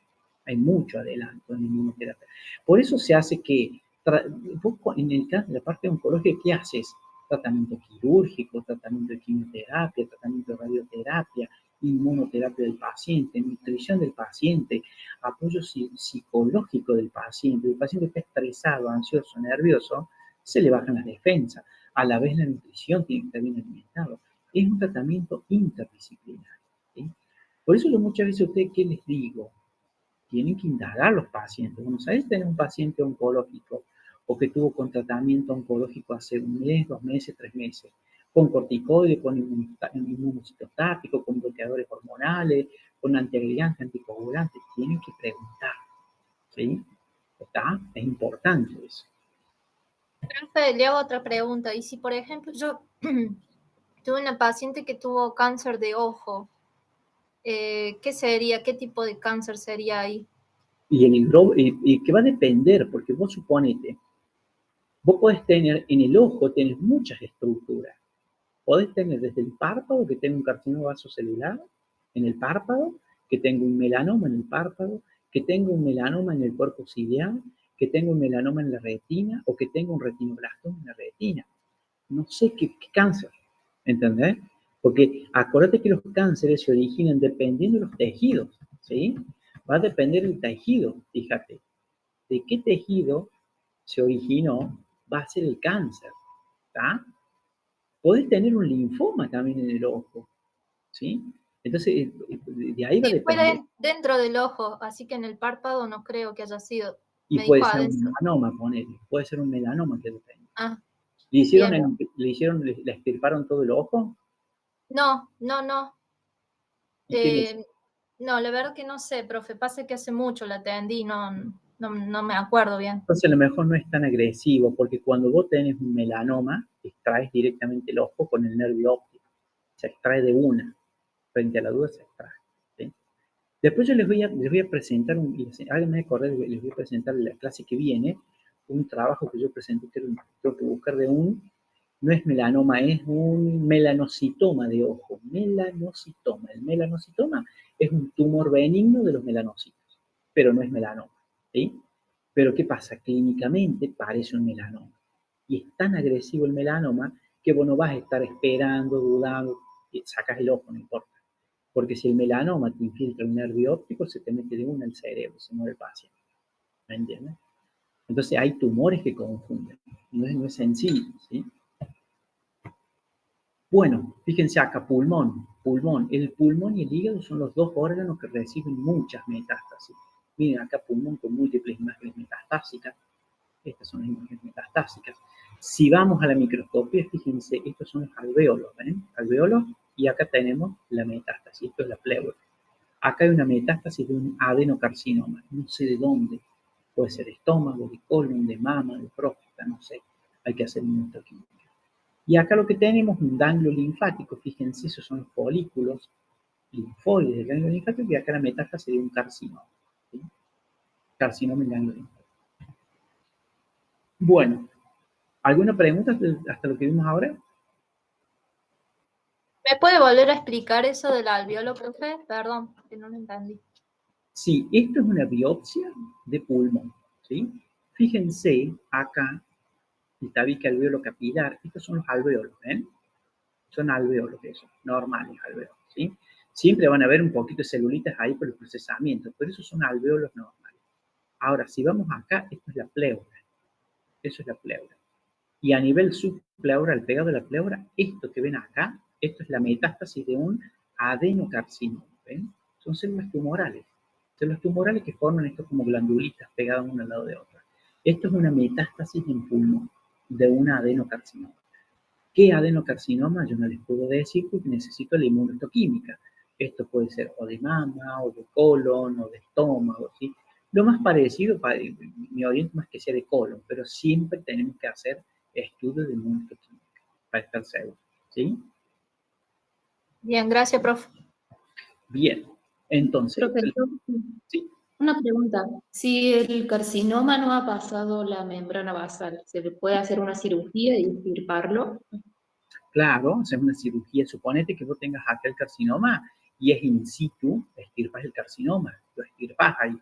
Speaker 1: Hay mucho adelanto en inmunoterapia. Por eso se hace que, en el caso de la parte oncológica, ¿qué haces? Tratamiento quirúrgico, tratamiento de quimioterapia, tratamiento de radioterapia, inmunoterapia del paciente, nutrición del paciente, apoyo psicológico del paciente. El paciente está estresado, ansioso, nervioso, se le bajan las defensas. A la vez la nutrición tiene que estar bien alimentado. Es un tratamiento interdisciplinario, ¿sí? Por eso muchas veces a ustedes, ¿qué les digo? Tienen que indagar los pacientes. Bueno, ¿sabes tener un paciente oncológico o que tuvo con tratamiento oncológico hace un mes, 2 meses, 3 meses? Con corticoides, con inmunocitostáticos, con bloqueadores hormonales, con antiagregantes, anticoagulantes. Tienen que preguntar, ¿sí? ¿Está? Es importante eso.
Speaker 7: Profe, le hago otra pregunta. Y si, por ejemplo, yo tuve una paciente que tuvo cáncer de ojo, ¿qué sería? ¿Qué tipo de cáncer sería ahí?
Speaker 1: Y que va a depender, porque vos suponete, vos podés tener en el ojo, tenés muchas estructuras. Podés tener desde el párpado, que tenga un carcinoma vasocelular en el párpado, que tenga un melanoma en el párpado, que tenga un melanoma en el cuerpo ciliar, que tenga un melanoma en la retina, o que tenga un retinoblastoma en la retina. No sé qué cáncer, ¿entendés? Porque acuérdate que los cánceres se originan dependiendo de los tejidos, ¿sí? Va a depender del tejido, fíjate. De qué tejido se originó va a ser el cáncer, ¿está? Podés tener un linfoma también en el ojo, ¿sí? Entonces, de ahí va a depender.
Speaker 7: Fue dentro del ojo, así que en el párpado no creo que haya sido.
Speaker 1: Y
Speaker 7: Me
Speaker 1: puede
Speaker 7: dijo
Speaker 1: ser
Speaker 7: adentro.
Speaker 1: un melanoma, ponele. Puede ser un melanoma que depende.
Speaker 7: Ah,
Speaker 1: ¿Le extirparon todo el ojo?
Speaker 7: no.
Speaker 1: ¿Y qué le
Speaker 7: No, la verdad que no sé, profe. Pasa que hace mucho la atendí, no me acuerdo bien.
Speaker 1: Entonces a lo mejor no es tan agresivo, porque cuando vos tenés un melanoma, extraes directamente el ojo con el nervio óptico. Se extrae de una. Frente a la duda se extrae, ¿sí? Después yo les voy a presentar, háganme acordar, les voy a presentar en la clase que viene, un trabajo que yo presenté, que tengo que buscar de un No es melanoma, es un melanocitoma de ojo. Melanocitoma. El melanocitoma es un tumor benigno de los melanocitos, pero no es melanoma, ¿sí? Pero ¿qué pasa? Clínicamente parece un melanoma. Y es tan agresivo el melanoma que vos no vas a estar esperando, dudando, y sacas el ojo, no importa. Porque si el melanoma te infiltra un nervio óptico, se te mete de una al cerebro, se muere el paciente. ¿Me entiendes? Entonces hay tumores que confunden. No es sencillo, ¿sí? Bueno, fíjense acá, pulmón. El pulmón y el hígado son los dos órganos que reciben muchas metástasis. Miren acá, pulmón con múltiples imágenes metastásicas. Estas son las imágenes metastásicas. Si vamos a la microscopía, fíjense, estos son los alvéolos, ¿ven? Alvéolos, y acá tenemos la metástasis, esto es la pleura. Acá hay una metástasis de un adenocarcinoma, no sé de dónde. Puede ser de estómago, de colon, de mama, de próstata, no sé. Hay que hacer un histoquímica. Y acá lo que tenemos es un ganglio linfático, fíjense, esos son los folículos linfoides del ganglio linfático, y acá la metástasis de un carcinoma, ¿sí? Carcinoma en ganglio linfático. Bueno, ¿alguna pregunta hasta lo que vimos ahora?
Speaker 7: ¿Me puede volver a explicar eso del alveolo, profe? Perdón, que no lo entendí.
Speaker 1: Sí, esto es una biopsia de pulmón, ¿sí? Fíjense acá, el tabique alveolo capilar, estos son los alvéolos, ¿ven? Son alvéolos esos, normales alvéolos, ¿sí? Siempre van a haber un poquito de celulitas ahí por el procesamiento, pero esos son alvéolos normales. Ahora, si vamos acá, esto es la pleura. Eso es la pleura. Y a nivel subpleural, pegado a la pleura, esto que ven acá, esto es la metástasis de un adenocarcinoma, ¿ven? Son células tumorales que forman esto como glandulitas pegadas una al lado de otra. Esto es una metástasis en pulmón de un adenocarcinoma. ¿Qué adenocarcinoma? Yo no les puedo decir porque necesito la inmunohistoquímica. Esto puede ser o de mama, o de colon, o de estómago, ¿sí? Lo más parecido, me oriento más que sea de colon, pero siempre tenemos que hacer estudios de inmunohistoquímica para estar seguros, ¿sí?
Speaker 7: Bien, gracias, profe.
Speaker 1: Bien, entonces...
Speaker 6: Profesor,
Speaker 1: sí.
Speaker 6: Una pregunta. Si el carcinoma no ha pasado la membrana basal, ¿se le puede hacer una cirugía y extirparlo?
Speaker 1: Claro, hacemos una cirugía. Suponete que vos tengas acá el carcinoma y es in situ, extirpas el carcinoma, lo extirpas ahí,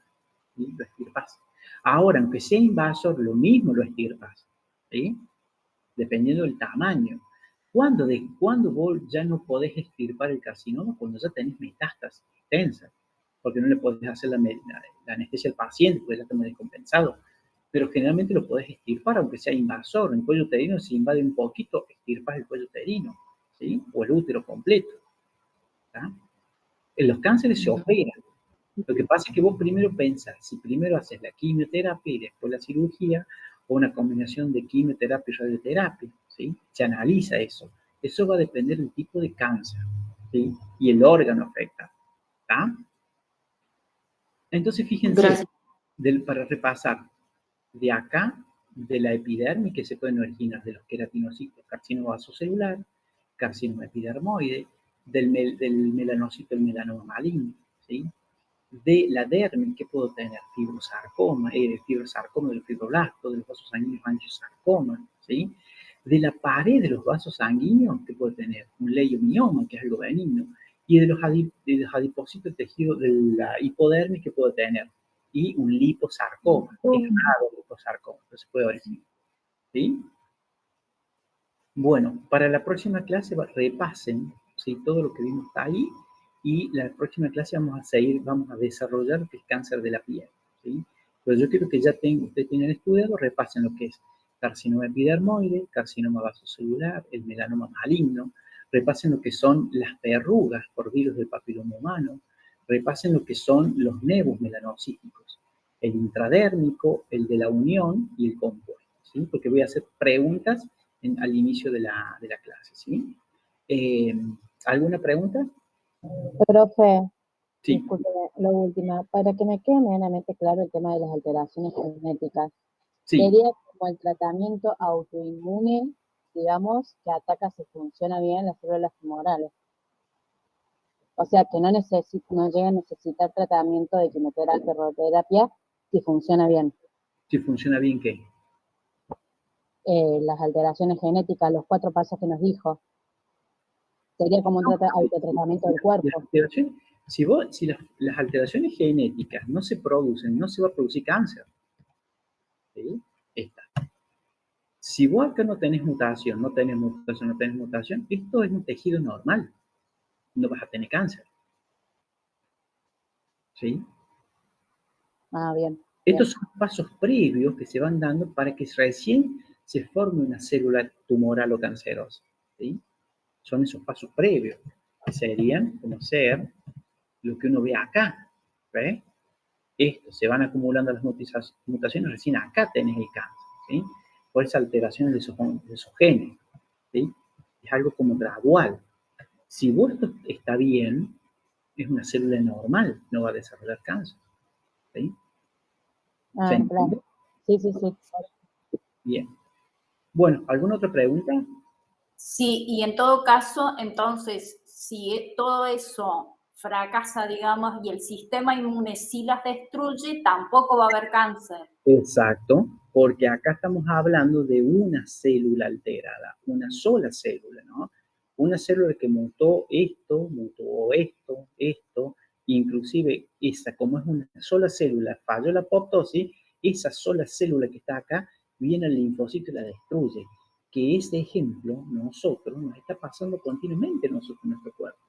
Speaker 1: ¿sí? Lo extirpas. Ahora, aunque sea invasor, lo mismo lo extirpas, ¿sí? Dependiendo del tamaño. ¿Cuándo vos ya no podés extirpar el carcinoma? Cuando ya tenés metástasis extensas, porque no le podés hacer la anestesia al paciente, porque ya está descompensado. Pero generalmente lo podés extirpar, aunque sea invasor. En el cuello uterino, si invade un poquito, extirpas el cuello uterino, ¿sí? O el útero completo, ¿tá? En los cánceres se operan. Lo que pasa es que vos primero pensás, si primero haces la quimioterapia y después la cirugía, o una combinación de quimioterapia y radioterapia, ¿sí? Se analiza eso. Eso va a depender del tipo de cáncer, ¿sí? Y el órgano afectado, ¿tá? Entonces, fíjense, para repasar, de acá, de la epidermis, que se pueden originar de los queratinocitos, carcinoma vasocelular, carcinoma epidermoide, del melanocito, el melanoma maligno, ¿sí? De la dermis, que puedo tener fibrosarcoma, fibrosarcoma del fibroblasto, de los vasos sanguíneos angiosarcoma, ¿sí? De la pared de los vasos sanguíneos, que puedo tener un leiomioma, que es algo benigno, y de los adipocitos tejidos de la hipodermis, que puedo tener, y un liposarcoma, es raro el liposarcoma, pero se puede originar, ¿sí? Bueno, para la próxima clase repasen, ¿sí? Todo lo que vimos hasta ahí, y la próxima clase vamos a desarrollar lo que es cáncer de la piel, ¿sí? Pero yo quiero que ustedes tienen estudiado, repasen lo que es carcinoma epidermoide, carcinoma vasocelular, el melanoma maligno, repasen lo que son las verrugas por virus del papiloma humano, repasen lo que son los nevus melanocíticos, el intradérmico, el de la unión y el compuesto, ¿sí? Porque voy a hacer preguntas al inicio de la clase, ¿sí? ¿Alguna pregunta?
Speaker 5: Profe,
Speaker 1: sí.
Speaker 5: Discúlpeme, lo último, para que me quede medianamente claro el tema de las alteraciones genéticas,
Speaker 1: sí.
Speaker 5: Sería como el tratamiento autoinmune, digamos, que ataca si funciona bien las células tumorales. O sea, que no llega a necesitar tratamiento de quimioterapia, radioterapia, si funciona bien.
Speaker 1: Si funciona bien, ¿qué?
Speaker 5: las alteraciones genéticas, los 4 pasos que nos dijo. Sería como un autotratamiento del cuerpo.
Speaker 1: Si las alteraciones genéticas no se producen, no se va a producir cáncer. ¿Sí? Esta. Si vos acá no tenés mutación, esto es un tejido normal. No vas a tener cáncer. ¿Sí?
Speaker 5: Ah, bien.
Speaker 1: Estos son pasos previos que se van dando para que recién se forme una célula tumoral o cancerosa. ¿Sí? Son esos pasos previos, que serían como ser lo que uno ve acá. ¿Ve? Esto, se van acumulando las mutaciones, recién acá tenés el cáncer. ¿Sí? Por esas alteraciones de esos genes. ¿Sí? Es algo como gradual. Si vos esto está bien, es una célula normal, no va a desarrollar cáncer. ¿Sí?
Speaker 5: Ah, claro. Sí.
Speaker 1: Bien. Bueno, ¿alguna otra pregunta?
Speaker 11: Sí, y en todo caso, entonces, si todo eso fracasa, digamos, y el sistema inmune sí las destruye, tampoco va a haber cáncer.
Speaker 1: Exacto, porque acá estamos hablando de una célula alterada, una sola célula, ¿no? Una célula que mutó esto, inclusive esa, como es una sola célula, falló la apoptosis, esa sola célula que está acá viene al linfocito y la destruye. Que ese ejemplo nos está pasando continuamente en nuestro cuerpo.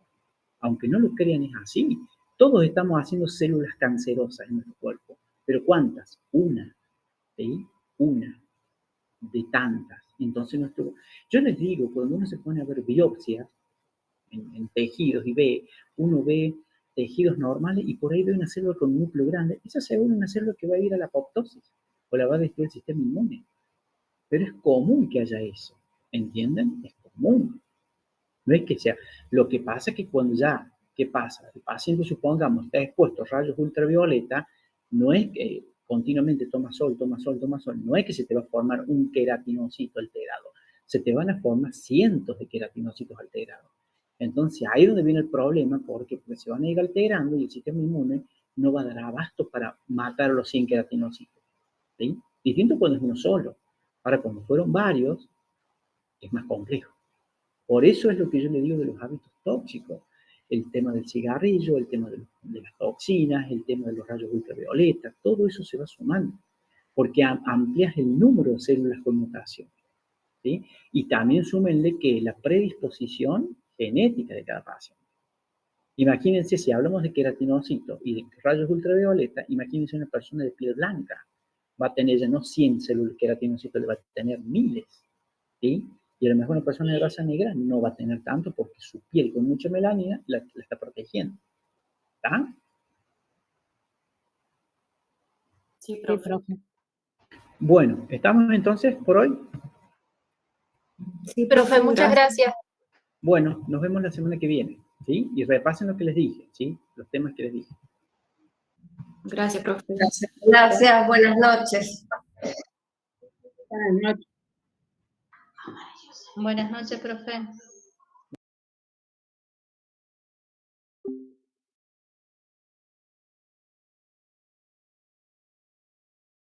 Speaker 1: Aunque no lo crean, es así. Todos estamos haciendo células cancerosas en nuestro cuerpo. ¿Pero cuántas? Una. ¿Sí? Una de tantas. Entonces, yo les digo, cuando uno se pone a ver biopsias en tejidos y uno ve tejidos normales y por ahí ve una célula con un núcleo grande, esa célula es una célula que va a ir a la apoptosis o la va a destruir el sistema inmune. Pero es común que haya eso, ¿entienden? Es común. No es que sea. Lo que pasa es que cuando ya, ¿qué pasa? El paciente, supongamos, está expuesto a rayos ultravioleta, no es que continuamente toma sol, no es que se te va a formar un queratinocito alterado, se te van a formar cientos de queratinocitos alterados. Entonces ahí es donde viene el problema, porque se van a ir alterando y el sistema inmune no va a dar abasto para matar a los 100 queratinocitos. ¿Sí? Distinto cuando es uno solo. Ahora, cuando fueron varios, es más complejo. Por eso es lo que yo le digo de los hábitos tóxicos. El tema del cigarrillo, el tema de las toxinas, el tema de los rayos ultravioleta, todo eso se va sumando, porque amplias el número de células con mutación. ¿Sí? Y también súmenle que la predisposición genética de cada paciente. Imagínense, si hablamos de queratinocitos y de rayos ultravioleta, imagínense una persona de piel blanca. Va a tener ya no 100 células queratinocitos, le va a tener miles. ¿Sí? Y a lo mejor una persona de raza negra no va a tener tanto porque su piel con mucha melanina la está protegiendo. ¿Está?
Speaker 11: Sí, profe.
Speaker 1: Bueno, ¿estamos entonces por hoy?
Speaker 7: Sí, profe, muchas gracias.
Speaker 1: Bueno, nos vemos la semana que viene, ¿sí? Y repasen lo que les dije, ¿sí? Los temas que les dije.
Speaker 6: Gracias, profe.
Speaker 3: Gracias, buenas noches.
Speaker 5: Buenas noches.
Speaker 3: Buenas noches, profe.